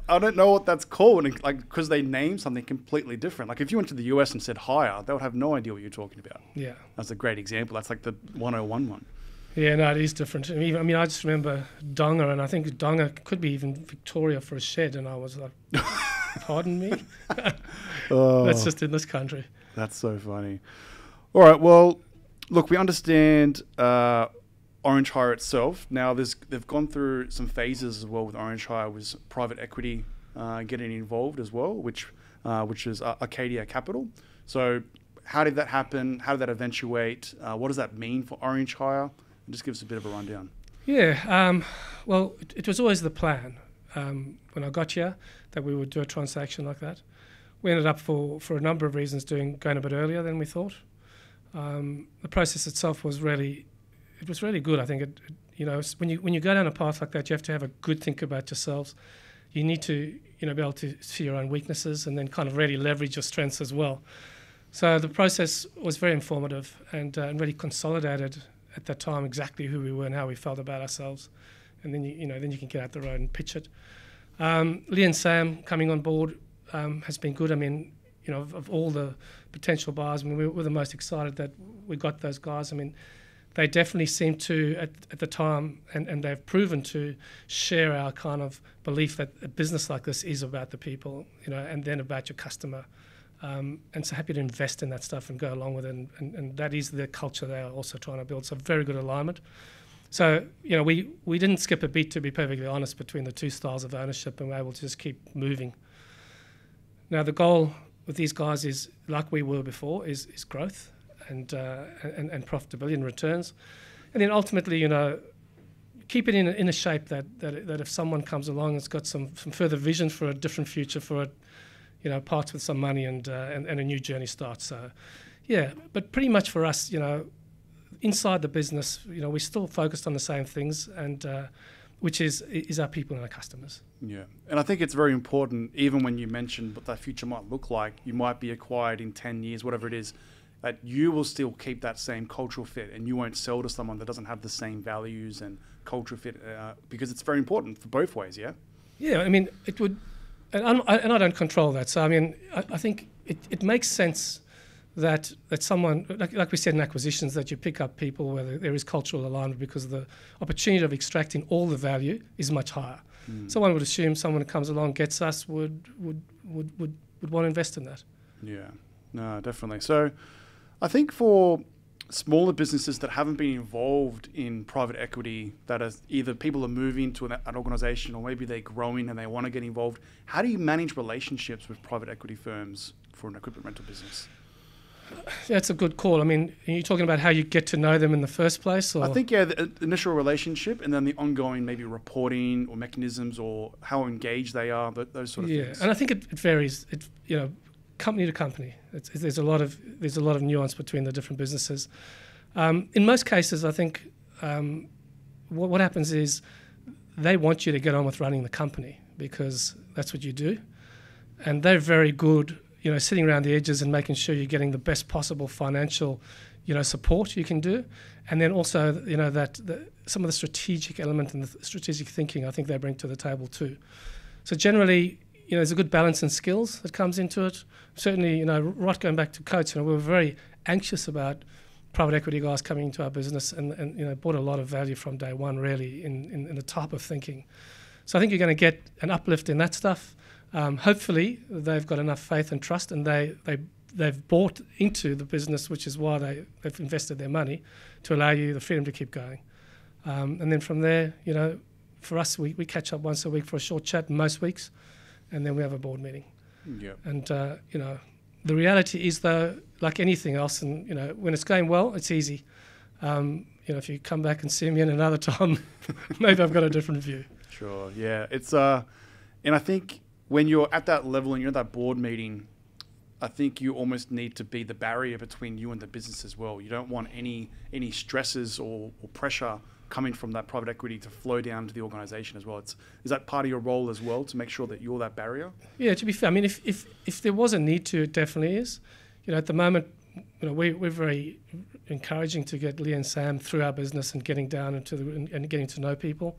I don't know what that's called." And because they named something completely different. Like if you went to the US and said hire, they would have no idea what you're talking about. Yeah, that's a great example. That's like the 101 one. Yeah, no, it is different. I mean, I just remember Donga, and I think Donga could be even Victoria for a shed, and I was like, "Pardon me." That's just in this country. That's so funny. All right, well, look, we understand Orange Hire itself. Now, they've gone through some phases as well with Orange Hire, with private equity getting involved as well, which is Acadia Capital. So how did that happen? How did that eventuate? What does that mean for Orange Hire? And just give us a bit of a rundown. Yeah, well, it was always the plan when I got here that we would do a transaction like that. We ended up for a number of reasons going a bit earlier than we thought. The process itself was really good. I think when you go down a path like that, you have to have a good think about yourselves you need to be able to see your own weaknesses and then kind of really leverage your strengths as well. So the process was very informative and really consolidated at that time exactly who we were and how we felt about ourselves. And then you can get out the road and pitch it. Lee and Sam coming on board has been good. I mean, of all the potential buyers, I mean, we were the most excited that we got those guys. I mean, they definitely seem to, at the time, and they've proven to share our kind of belief that a business like this is about the people, and then about your customer. And so happy to invest in that stuff and go along with it. And that is the culture they are also trying to build. So very good alignment. So, we didn't skip a beat, to be perfectly honest, between the two styles of ownership, and we're able to just keep moving. Now, the goal with these guys is, like we were before, is growth and profitability and returns. And then ultimately, keep it in a shape that if someone comes along that's got some further vision for a different future for it, parts with some money and a new journey starts. So, yeah, but pretty much for us, inside the business, we're still focused on the same things, and which is our people and our customers. Yeah, and I think it's very important, even when you mention what that future might look like, you might be acquired in 10 years, whatever it is, that you will still keep that same cultural fit, and you won't sell to someone that doesn't have the same values and cultural fit, because it's very important for both ways, yeah? Yeah, I mean, it would, and I don't control that, so I mean, I think it makes sense that someone, like we said in acquisitions, that you pick up people where there is cultural alignment, because the opportunity of extracting all the value is much higher. So one would assume someone who comes along, gets us, would want to invest in that. Yeah, no, definitely. So I think for smaller businesses that haven't been involved in private equity, that is either people are moving to an organisation or maybe they're growing and they want to get involved, how do you manage relationships with private equity firms for an equipment rental business? That's a good call. I mean, are you talking about how you get to know them in the first place? Or? I think, yeah, the initial relationship and then the ongoing maybe reporting or mechanisms or how engaged they are, those sort of things. Yeah, and I think it varies. Company to company. There's a lot of nuance between the different businesses. In most cases, I think what happens is they want you to get on with running the company because that's what you do, and they're very good, sitting around the edges and making sure you're getting the best possible financial, support you can do, and then also, some of the strategic element and the strategic thinking I think they bring to the table too. So generally, there's a good balance in skills that comes into it. Certainly, right going back to Coates, we were very anxious about private equity guys coming into our business and brought a lot of value from day one, really, in the type of thinking. So I think you're going to get an uplift in that stuff. Hopefully, they've got enough faith and trust, and they've bought into the business, which is why they've invested their money to allow you the freedom to keep going. And then from there, for us, we catch up once a week for a short chat most weeks, and then we have a board meeting. Yep. And, the reality is, though, like anything else, and, when it's going well, it's easy. If you come back and see me in another time, maybe I've got a different view. Sure, yeah. It's and I think when you're at that level and you're at that board meeting, I think you almost need to be the barrier between you and the business as well. You don't want any stresses or pressure coming from that private equity to flow down to the organisation as well. Is that part of your role as well, to make sure that you're that barrier? Yeah, to be fair, I mean, if there was a need to, it definitely is. At the moment, we're very encouraging to get Lee and Sam through our business and getting down into and getting to know people.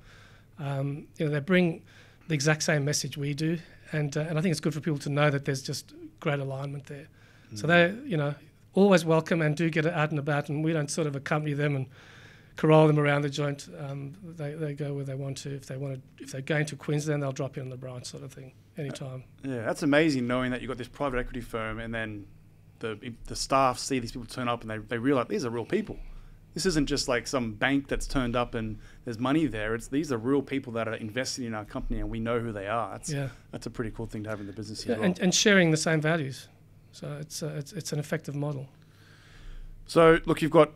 They bring the exact same message we do, and I think it's good for people to know that there's just great alignment there. So they're always welcome and do get out and about, and we don't sort of accompany them and corral them around the joint. They go where they want to. If they're going to Queensland, they'll drop in on the branch, sort of thing, anytime. Yeah, that's amazing, knowing that you've got this private equity firm and then the staff see these people turn up and they realise these are real people. This isn't just like some bank that's turned up and there's money there. These are real people that are invested in our company and we know who they are. That's a pretty cool thing to have in the business as well. And sharing the same values. So it's an effective model. So look, you've got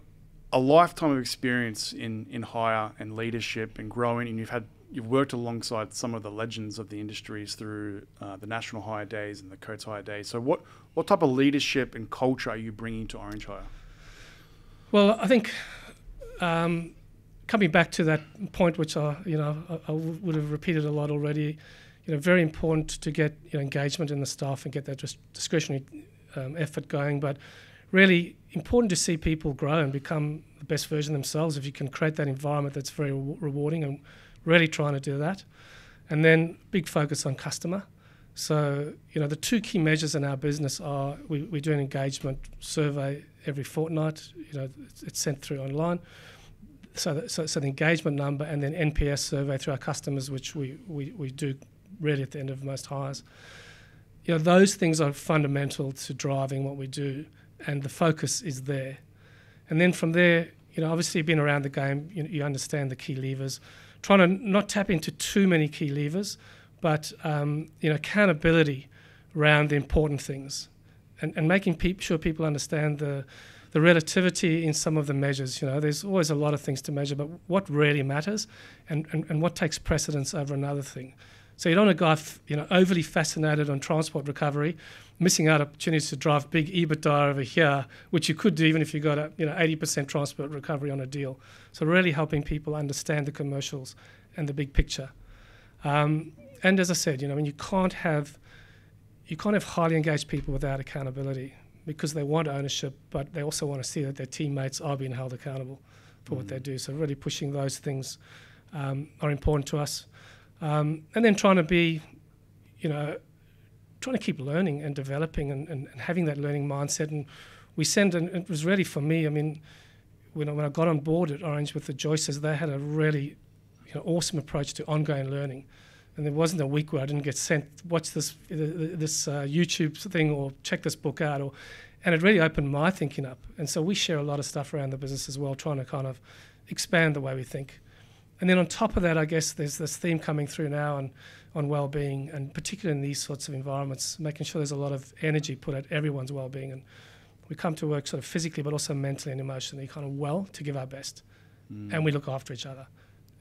a lifetime of experience in hire and leadership and growing, and you've worked alongside some of the legends of the industries through the National Hire Days and the Coates Hire Days. So what type of leadership and culture are you bringing to Orange Hire? Well, I think coming back to that point, which I would have repeated a lot already, very important to get engagement in the staff and get that discretionary effort going, but really important to see people grow and become the best version of themselves. If you can create that environment, that's very rewarding, and really trying to do that. And then big focus on customer. So, the two key measures in our business are we do an engagement survey every fortnight. It's sent through online. So the engagement number, and then NPS survey through our customers, which we do really at the end of most hires. Those things are fundamental to driving what we do, and the focus is there. And then from there, obviously you've been around the game, you understand the key levers. Trying to not tap into too many key levers, but accountability around the important things, and making sure people understand the relativity in some of the measures. There's always a lot of things to measure, but what really matters, and what takes precedence over another thing. So you don't want a guy overly fascinated on transport recovery, missing out opportunities to drive big EBITDA over here, which you could do even if you got a 80% transport recovery on a deal. So really helping people understand the commercials and the big picture. And as I said, you can't have highly engaged people without accountability, because they want ownership, but they also want to see that their teammates are being held accountable for what they do. So really pushing those things are important to us. And then trying to be, trying to keep learning and developing and having that learning mindset. And and it was really for me, when I got on board at Orange with the Joyces, they had a really awesome approach to ongoing learning. And there wasn't a week where I didn't get sent, watch this YouTube thing or check this book out. And it really opened my thinking up. And so we share a lot of stuff around the business as well, trying to kind of expand the way we think. And then on top of that, I guess there's this theme coming through now on well-being, and particularly in these sorts of environments, making sure there's a lot of energy put at everyone's well-being. And we come to work sort of physically, but also mentally and emotionally kind of well to give our best. And we look after each other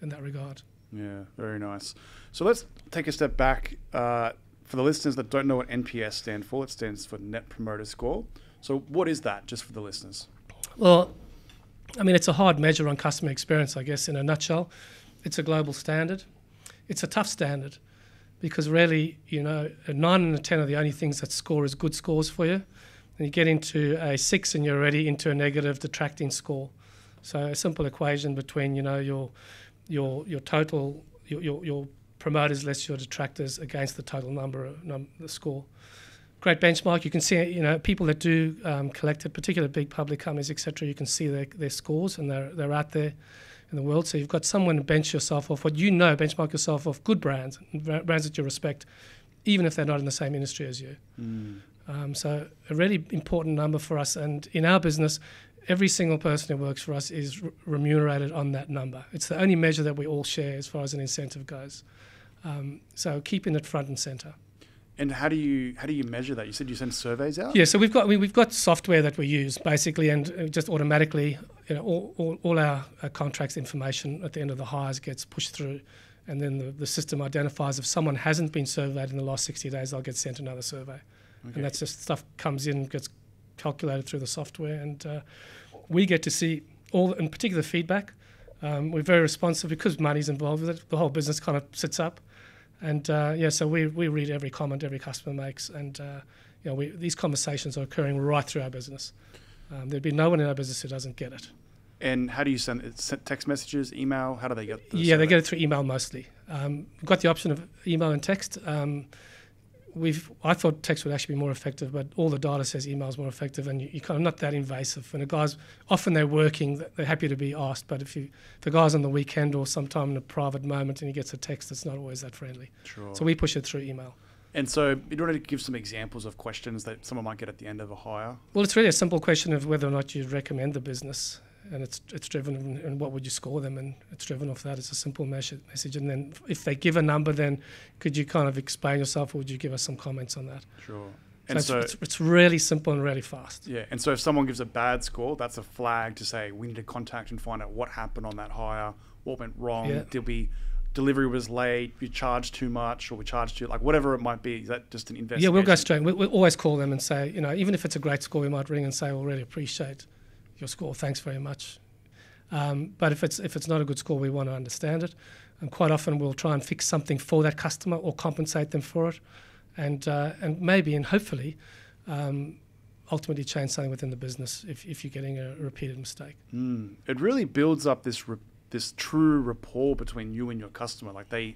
in that regard. Yeah, very nice. So let's take a step back. For the listeners that don't know what NPS stands for, it stands for Net Promoter Score. So what is that, just for the listeners? Well, it's a hard measure on customer experience, I guess, in a nutshell. It's a global standard. It's a tough standard because really, 9 and a 10 are the only things that score as good scores for you. And you get into a 6 and you're already into a negative detracting score. So a simple equation between, your total, your promoters less your detractors against the total the score. Great benchmark. You can see, people that do collect it, particularly big public companies, etc. You can see their scores, and they're out there in the world. So you've got someone to bench yourself off. Benchmark yourself off good brands, brands that you respect, even if they're not in the same industry as you. So a really important number for us. And in our business, every single person who works for us is remunerated on that number. It's the only measure that we all share as far as an incentive goes. So keeping it front and centre. And how do you measure that? You said you send surveys out? Yeah, so we've got software that we use basically, and just automatically, all our contracts information at the end of the hires gets pushed through, and then the system identifies if someone hasn't been surveyed in the last 60 days, they'll get sent another survey. Okay. And that's just stuff comes in, gets calculated through the software, and we get to see all, in particular, feedback. We're very responsive because money's involved with it. The whole business kind of sits up. And so we read every comment every customer makes, and these conversations are occurring right through our business. There'd be no one in our business who doesn't get it. And how do you send it? Text messages, email? How do they get the survey? They get it through email mostly. We've got the option of email and text. I thought text would actually be more effective, but all the data says email is more effective, and you're kind of not that invasive. When a guy's often they're working, they're happy to be asked, but if the guy's on the weekend or sometime in a private moment and he gets a text, it's not always that friendly. Sure. So we push it through email. And so you want to give some examples of questions that someone might get at the end of a hire? Well, it's really a simple question of whether or not you'd recommend the business. And it's driven, and what would you score them? And it's driven off that. It's a simple message. And then if they give a number, then could you kind of explain yourself, or would you give us some comments on that? Sure. And so it's really simple and really fast. Yeah. And so if someone gives a bad score, that's a flag to say we need to contact and find out what happened on that hire, what went wrong. Yeah. Delivery was late, we charged too much, or we charged too, whatever it might be. Is that just an investigation? Yeah, we'll go straight. We'll always call them and say, even if it's a great score, we might ring and say, we'll really appreciate your score, thanks very much. But if it's not a good score, we want to understand it. And quite often we'll try and fix something for that customer or compensate them for it, and maybe and hopefully ultimately change something within the business if you're getting a repeated mistake. It really builds up this true rapport between you and your customer. Like they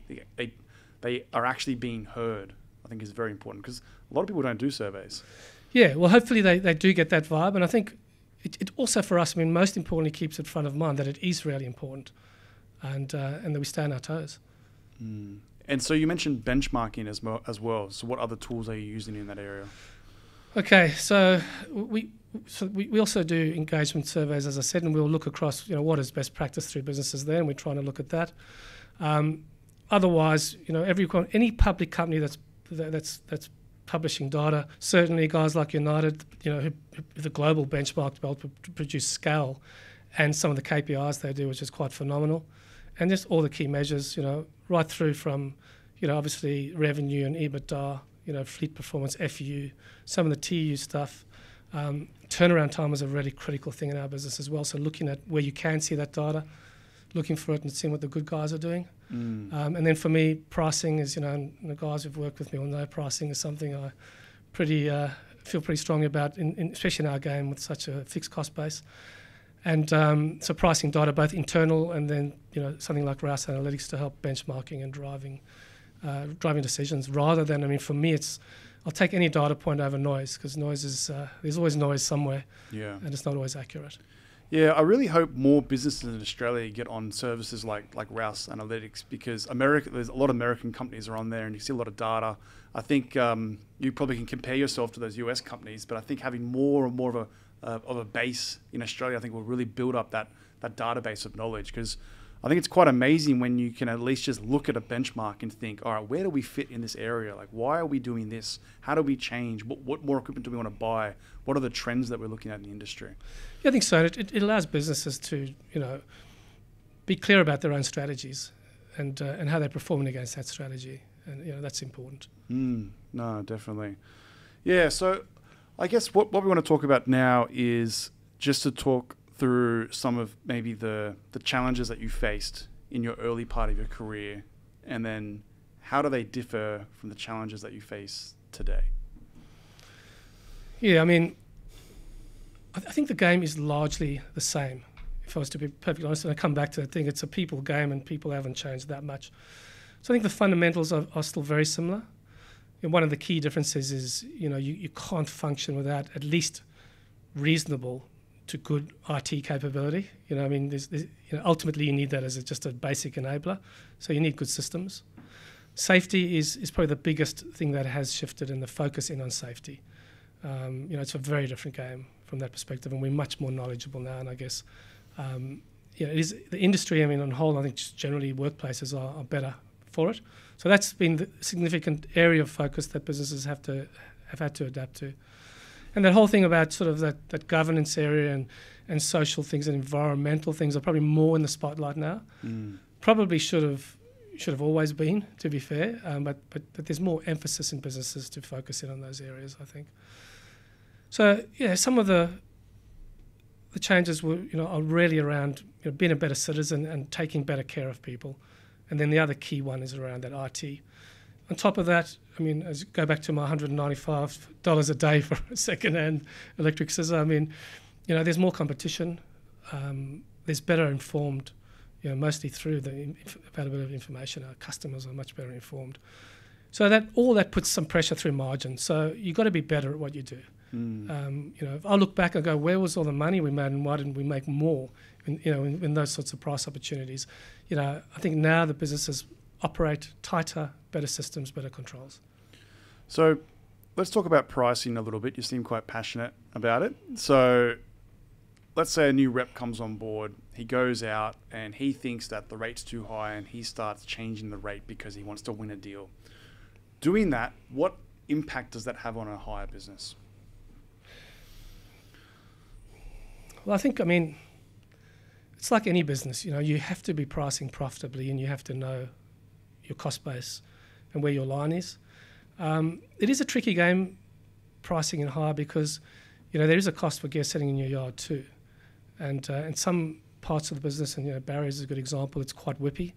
are actually being heard. I think is very important because a lot of people don't do surveys. Yeah, well, hopefully they do get that vibe, and I think it also for us, I mean, most importantly keeps it front of mind that it is really important, and that we stay on our toes. And so you mentioned benchmarking as well. So what other tools are you using in that area? Okay, so we also do engagement surveys, as I said, and we'll look across, what is best practice through businesses there, and we're trying to look at that. Otherwise, any public company that's publishing data, certainly guys like United, who the global benchmark to be able to produce scale, and some of the KPIs they do, which is quite phenomenal, and just all the key measures, right through from, obviously revenue and EBITDA, fleet performance, FU, some of the TU stuff. Turnaround time is a really critical thing in our business as well. So looking at where you can see that data, looking for it and seeing what the good guys are doing. And then for me, pricing is, and the guys who've worked with me will know pricing is something I feel pretty strongly about, especially in our game with such a fixed cost base. And so pricing data, both internal and then, something like Rouse Analytics to help benchmarking and driving decisions, rather than, for me, I'll take any data point over noise, because noise is, there's always noise somewhere, and it's not always accurate. Yeah, I really hope more businesses in Australia get on services like Rouse Analytics, because there's a lot of American companies are on there and you see a lot of data. I think you probably can compare yourself to those US companies, but I think having more and more of a base in Australia, I think will really build up that database of knowledge, because I think it's quite amazing when you can at least just look at a benchmark and think, all right, where do we fit in this area? Like, why are we doing this? How do we change? What more equipment do we want to buy? What are the trends that we're looking at in the industry? Yeah, I think so. It allows businesses to, be clear about their own strategies and how they're performing against that strategy. And, that's important. No, definitely. Yeah, so I guess what we want to talk about now is just to talk through some of maybe the challenges that you faced in your early part of your career, and then how do they differ from the challenges that you face today? Yeah, I think the game is largely the same, if I was to be perfectly honest, and I come back to the thing, it's a people game and people haven't changed that much. So I think the fundamentals are still very similar. And one of the key differences is, you can't function without at least reasonable to good IT capability. There's ultimately you need that as just a basic enabler. So you need good systems. Safety is probably the biggest thing that has shifted, in the focus in on safety. It's a very different game from that perspective, and we're much more knowledgeable now. And I guess, it is the industry. On the whole, I think just generally workplaces are better for it. So that's been the significant area of focus that businesses have had to adapt to. And that whole thing about sort of that governance area and social things and environmental things are probably more in the spotlight now. Probably should have always been, to be fair, but there's more emphasis in businesses to focus in on those areas, I think. So yeah, some of the changes are really around being a better citizen and taking better care of people, and then the other key one is around that IT. On top of that, as go back to my $195 a day for a second-hand electric scissor, there's more competition. There's better informed, mostly through the availability of information. Our customers are much better informed. So that puts some pressure through margin. So you've got to be better at what you do. If I look back and go, where was all the money we made and why didn't we make more in those sorts of price opportunities? I think now the businesses operate tighter, better systems, better controls. So let's talk about pricing a little bit. You seem quite passionate about it. So let's say a new rep comes on board. He goes out and he thinks that the rate's too high and he starts changing the rate because he wants to win a deal. Doing that, what impact does that have on a hire business? Well, I think, it's like any business. You have to be pricing profitably and you have to know your cost base and where your line is. It is a tricky game, pricing in hire, because there is a cost for gear setting in your yard too, and in some parts of the business, and barriers is a good example. It's quite whippy,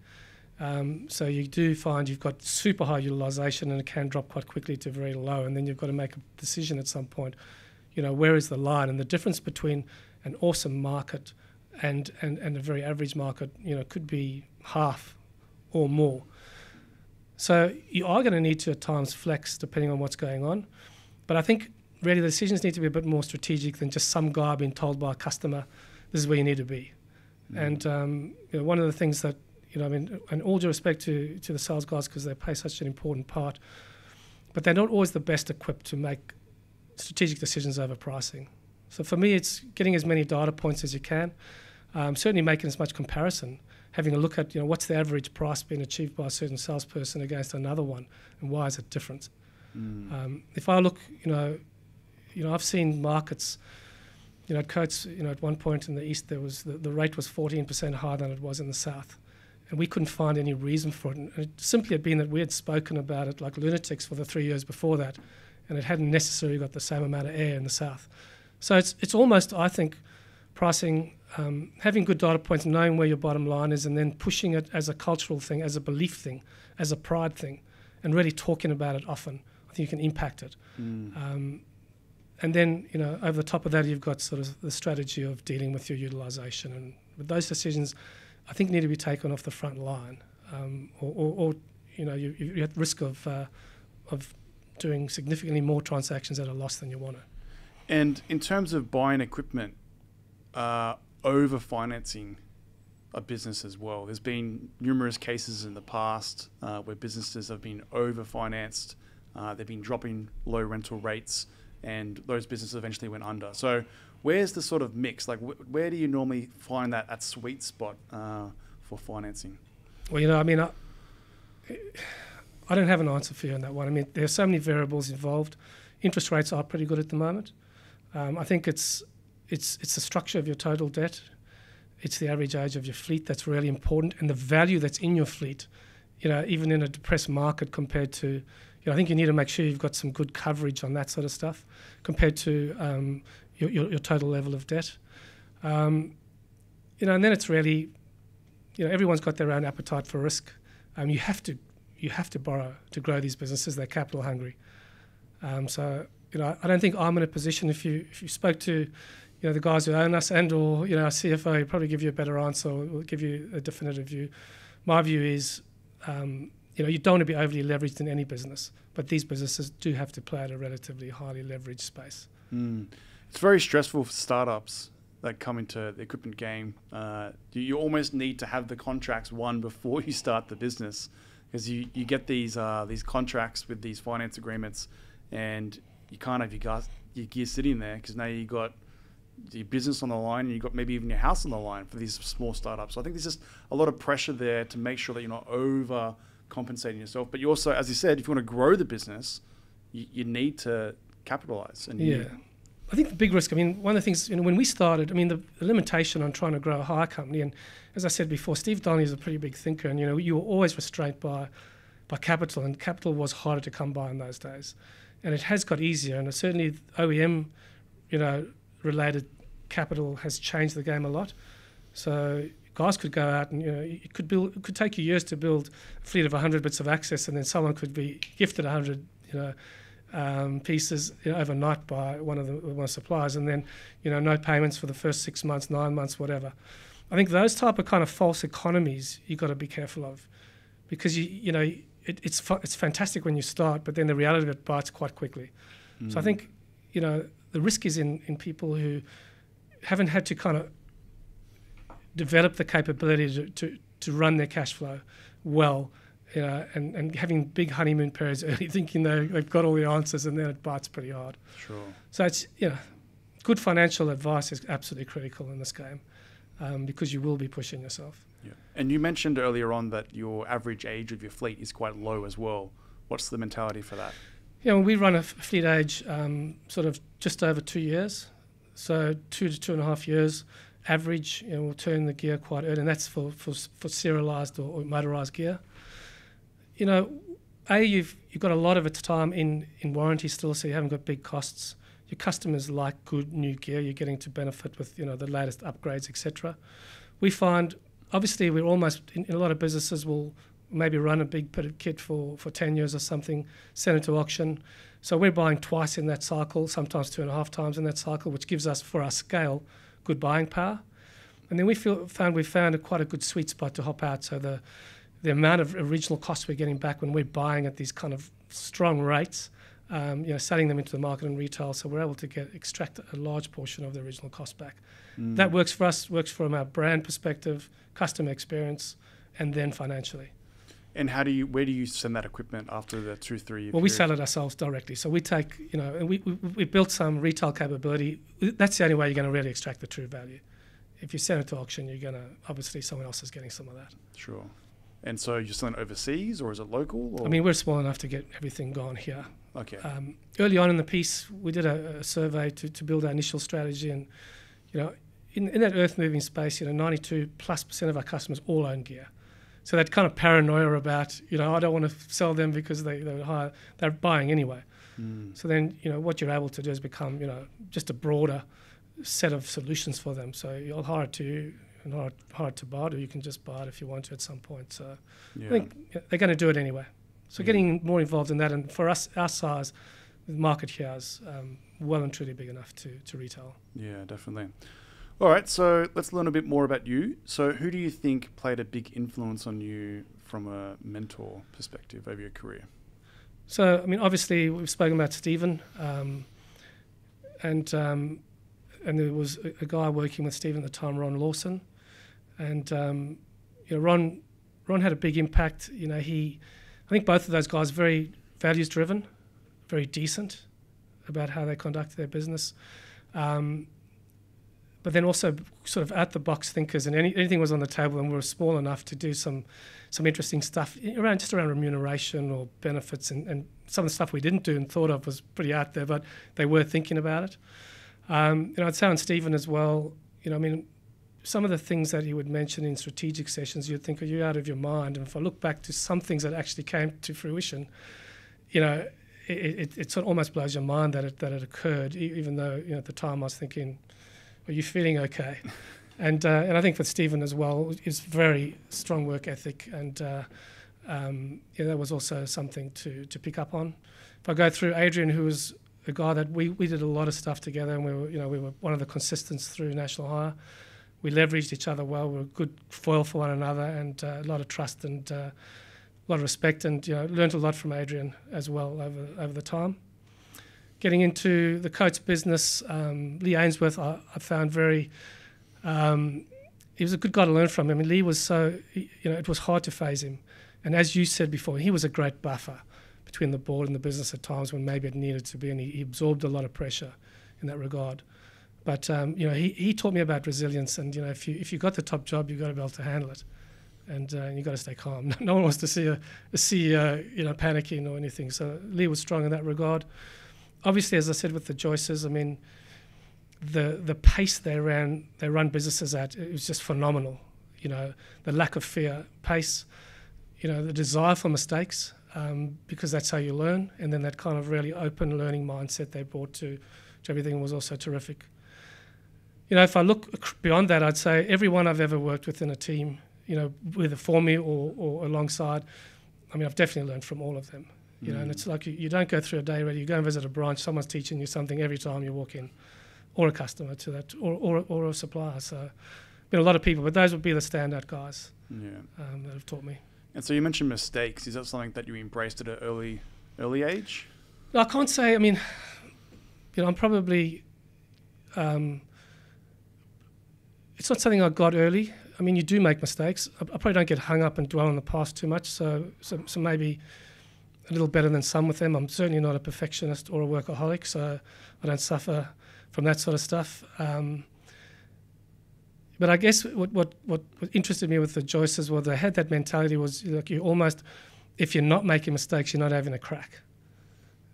So you do find you've got super high utilisation and it can drop quite quickly to very low, and then you've got to make a decision at some point, where is the line? And the difference between an awesome market and a very average market, could be half or more. So you are going to need to at times flex depending on what's going on. But I think really the decisions need to be a bit more strategic than just some guy being told by a customer, this is where you need to be. And one of the things that, and all due respect to the sales guys because they play such an important part, but they're not always the best equipped to make strategic decisions over pricing. So for me, it's getting as many data points as you can, certainly making as much comparison, having a look at, what's the average price being achieved by a certain salesperson against another one, and why is it different? If I look, I've seen markets, Coates, at one point in the east, there was the rate was 14% higher than it was in the south. And we couldn't find any reason for it. And it simply had been that we had spoken about it like lunatics for the 3 years before that, and it hadn't necessarily got the same amount of air in the south. So it's almost, I think, pricing, having good data points, knowing where your bottom line is, and then pushing it as a cultural thing, as a belief thing, as a pride thing, and really talking about it often. I think you can impact it. And then, over the top of that, you've got sort of the strategy of dealing with your utilisation. And with those decisions, I think need to be taken off the front line, or you're at risk of doing significantly more transactions at a loss than you want to. And in terms of buying equipment, over-financing a business as well. There's been numerous cases in the past where businesses have been over-financed, they've been dropping low rental rates, and those businesses eventually went under. So where's the sort of mix? Like, where do you normally find that sweet spot for financing? Well, I don't have an answer for you on that one. I mean, there are so many variables involved. Interest rates are pretty good at the moment. I think it's the structure of your total debt. It's the average age of your fleet that's really important, and the value that's in your fleet, even in a depressed market compared to, I think you need to make sure you've got some good coverage on that sort of stuff compared to your total level of debt. And then it's really, everyone's got their own appetite for risk. You have to borrow to grow these businesses. They're capital hungry. So I don't think I'm in a position. If you spoke to the guys who own us and or our CFO, he'd probably give you a better answer or give you a definitive view. My view is you don't want to be overly leveraged in any business, but these businesses do have to play at a relatively highly leveraged space. It's very stressful for startups that come into the equipment game. You almost need to have the contracts won before you start the business, because you get these contracts with these finance agreements, and you can't have your gear sitting there, because now you got your business on the line, and you've got maybe even your house on the line for these small startups. So I think there's just a lot of pressure there to make sure that you're not overcompensating yourself. But you also, as you said, if you want to grow the business, you need to capitalize. And I think the big risk, one of the things, when we started, the limitation on trying to grow a hire company, and as I said before, Steve Donnelly is a pretty big thinker, and you were always restrained by capital, and capital was harder to come by in those days. And it has got easier, and certainly OEM, related capital has changed the game a lot. So guys could go out and it could take you years to build a fleet of 100 bits of access, and then someone could be gifted 100 pieces overnight by one of the suppliers, and then no payments for the first 6 months, 9 months, whatever. I think those type of kind of false economies you've got to be careful of, because it's fantastic when you start, but then the reality of it bites quite quickly. So I think the risk is in people who haven't had to kind of develop the capability to run their cash flow well, and having big honeymoon periods early, thinking they've got all the answers, and then it bites pretty hard. Sure. So it's good financial advice is absolutely critical in this game, because you will be pushing yourself. Yeah. And you mentioned earlier on that your average age of your fleet is quite low as well. What's the mentality for that? We run a fleet age sort of just over 2 years, so 2 to 2.5 years average. We'll turn the gear quite early, and that's for serialized or motorized gear. You've got a lot of its time in warranty still, so you haven't got big costs. Your customers like good new gear. You're getting to benefit with the latest upgrades, etc. We find obviously we're almost, in a lot of businesses will maybe run a big bit of kit for 10 years or something, send it to auction. So we're buying twice in that cycle, sometimes 2.5 times in that cycle, which gives us, for our scale, good buying power. And then we found quite a good sweet spot to hop out. So the amount of original cost we're getting back when we're buying at these kind of strong rates, selling them into the market and retail, so we're able to extract a large portion of the original cost back. That works for us, works from our brand perspective, customer experience, and then financially. And where do you send that equipment after the 2-3 year period? Well, we sell it ourselves directly. So we take, and we built some retail capability. That's the only way you're going to really extract the true value. If you send it to auction, you're going to, obviously someone else is getting some of that. Sure. And so you're selling overseas, or is it local? Or? I mean, we're small enough to get everything gone here. Okay. Early on in the piece, we did a survey to build our initial strategy, and in that earth moving space, 92+% of our customers all own gear. So that kind of paranoia about, I don't want to sell them because they're buying anyway. So then, what you're able to do is become, just a broader set of solutions for them. So you're hard to buy it, or you can just buy it if you want to at some point. So I think they're going to do it anyway. So getting more involved in that, and for us, our size, the market here is well and truly big enough to retail. Yeah, definitely. All right, so let's learn a bit more about you. So who do you think played a big influence on you from a mentor perspective over your career? So, I mean, obviously, we've spoken about Stephen, and there was a guy working with Stephen at the time, Ron Lawson, and Ron had a big impact. I think both of those guys very values driven, very decent about how they conducted their business. But then also sort of out-the-box thinkers, and anything was on the table, and we were small enough to do some interesting stuff around remuneration or benefits, and some of the stuff we didn't do and thought of was pretty out there, but they were thinking about it. I'd say on Stephen as well, some of the things that he would mention in strategic sessions, you'd think, are you out of your mind? And if I look back to some things that actually came to fruition, it sort of almost blows your mind that it occurred, even though at the time I was thinking, are you feeling okay? And I think for Stephen as well, is very strong work ethic, and that was also something to pick up on. If I go through Adrian, who was a guy that we did a lot of stuff together, and we were one of the consistents through National Hire. We leveraged each other well. We were a good foil for one another, and a lot of trust and a lot of respect, and learned a lot from Adrian as well over the time. Getting into the Coates business, Lee Ainsworth, I found very. He was a good guy to learn from. I mean, Lee was it was hard to phase him, and as you said before, he was a great buffer between the board and the business at times when maybe it needed to be, and he absorbed a lot of pressure in that regard. But he taught me about resilience, and if you got the top job, you've got to be able to handle it, and you've got to stay calm. No one wants to see a CEO panicking or anything. So Lee was strong in that regard. Obviously, as I said with the Joyces, I mean, the pace they run businesses at, it was just phenomenal. The lack of fear, pace, the desire for mistakes, because that's how you learn, and then that kind of really open learning mindset they brought to everything was also terrific. If I look beyond that, I'd say everyone I've ever worked with in a team, whether for me or alongside, I mean, I've definitely learned from all of them. And it's like you don't go through a day where you go and visit a branch, someone's teaching you something every time you walk in, or a customer to that, or a supplier. So, a lot of people, but those would be the standout guys that have taught me. And so you mentioned mistakes. Is that something that you embraced at an early age? I can't say. I mean, I'm probably. It's not something I got early. I mean, you do make mistakes. I probably don't get hung up and dwell on the past too much. So maybe a little better than some with them. I'm certainly not a perfectionist or a workaholic, so I don't suffer from that sort of stuff. But I guess what interested me with the Joyces was they had that mentality was like you almost, if you're not making mistakes, you're not having a crack.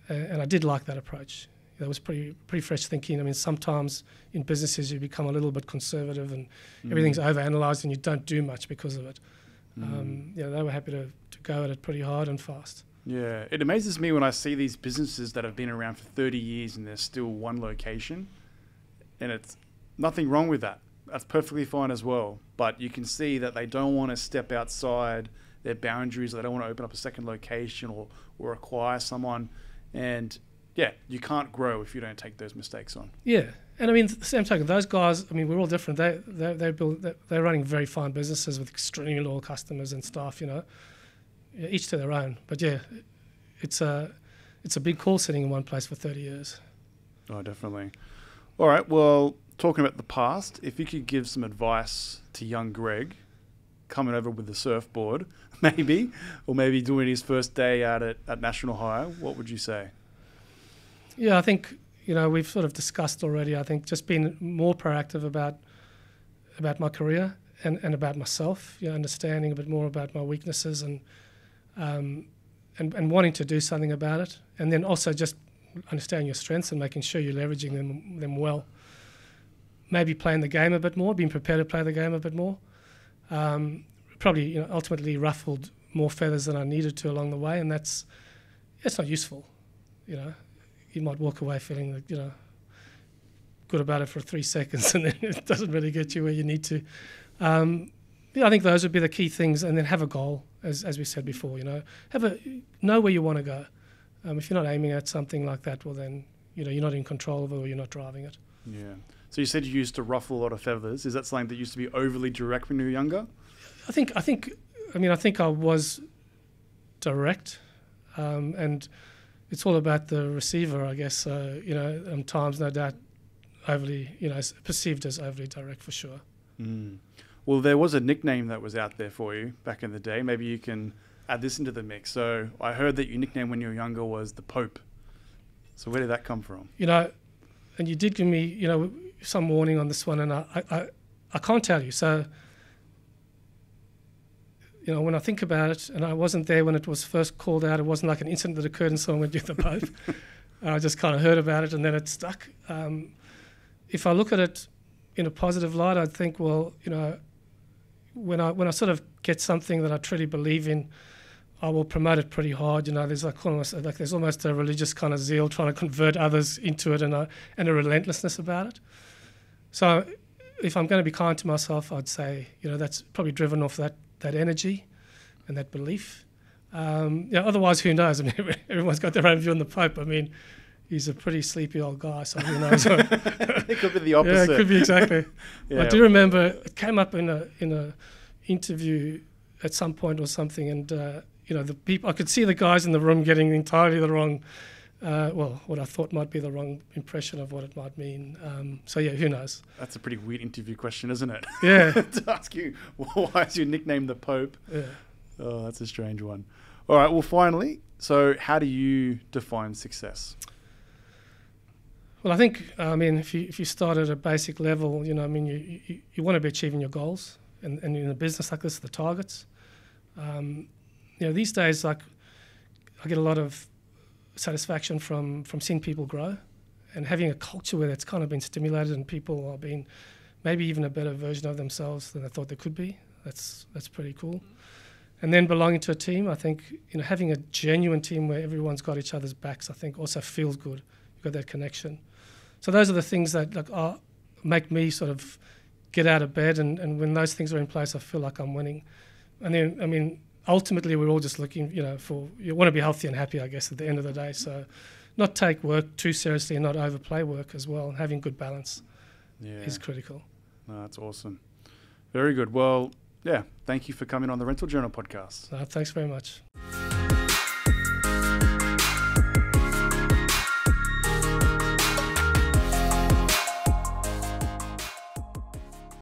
And I did like that approach. That was pretty fresh thinking. I mean, sometimes in businesses you become a little bit conservative and everything's overanalyzed and you don't do much because of it. They were happy to go at it pretty hard and fast. Yeah, it amazes me when I see these businesses that have been around for 30 years and there's still one location, and it's nothing wrong with that. that's perfectly fine as well. But you can see that they don't want to step outside their boundaries. They don't want to open up a second location or acquire someone. And yeah, you can't grow if you don't take those mistakes on. Yeah. And I mean, at the same token, those guys, I mean, we're all different. They're running very fine businesses with extremely loyal customers and staff, you know, each to their own. But yeah, it's a big call sitting in one place for 30 years. Oh, definitely. All right. Well, talking about the past, if you could give some advice to young Greg coming over with the surfboard, maybe, or maybe doing his first day out at National High, what would you say? Yeah, I think, you know, we've sort of discussed already, I think just being more proactive about my career and about myself, you know, understanding a bit more about my weaknesses and wanting to do something about it. And then also just understanding your strengths and making sure you're leveraging them well. Maybe playing the game a bit more, being prepared to play the game a bit more. Probably, you know, ultimately ruffled more feathers than I needed to along the way, and that's not useful, you know. You might walk away feeling like, you know, good about it for 3 seconds, and then it doesn't really get you where you need to. Yeah, I think those would be the key things, and then have a goal, as we said before. You know, know where you want to go. If you're not aiming at something like that, well then, you know, you're not in control of it, or you're not driving it. Yeah. So you said you used to ruffle a lot of feathers. Is that something that used to be overly direct when you were younger? I think I was direct, and it's all about the receiver, I guess. You know, times no doubt overly, you know, perceived as overly direct for sure. Mm. Well, there was a nickname that was out there for you back in the day. Maybe you can add this into the mix. So I heard that your nickname when you were younger was the Pope. So where did that come from? You know, and you did give me, you know, some warning on this one, and I can't tell you. So, you know, when I think about it, and I wasn't there when it was first called out, it wasn't like an incident that occurred and someone went, "You're the Pope." I just kind of heard about it and then it stuck. If I look at it in a positive light, I'd think, well, you know, when I sort of get something that I truly believe in, I will promote it pretty hard. You know, there's there's almost a religious kind of zeal trying to convert others into it, and a relentlessness about it. So if I'm going to be kind to myself, I'd say, you know, that's probably driven off that energy and that belief. Yeah, otherwise, who knows? I mean, everyone's got their own view on the Pope. I mean, he's a pretty sleepy old guy, so who knows? It could be the opposite. Yeah, it could be exactly. Yeah. I do remember it came up in a interview at some point or something, and you know, the people, I could see the guys in the room getting entirely the wrong, what I thought might be the wrong impression of what it might mean. So yeah, who knows? That's a pretty weird interview question, isn't it? Yeah. To ask you, why is your nickname the Pope? Yeah. Oh, that's a strange one. All right, well, finally, so how do you define success? Well, I think, I mean, if you start at a basic level, you know, I mean, you want to be achieving your goals, and in a business like this, the targets. You know, these days, like, I get a lot of satisfaction from seeing people grow and having a culture where that's kind of been stimulated and people are being maybe even a better version of themselves than they thought they could be. That's pretty cool. And then belonging to a team, I think, you know, having a genuine team where everyone's got each other's backs, I think also feels good. You've got that connection. So those are the things that like make me sort of get out of bed, and when those things are in place, I feel like I'm winning. And then, I mean, ultimately we're all just looking, you know, you want to be healthy and happy, I guess, at the end of the day. So not take work too seriously and not overplay work as well. And having good balance is critical. No, that's awesome. Very good. Well, yeah, thank you for coming on the Rental Journal podcast. Thanks very much.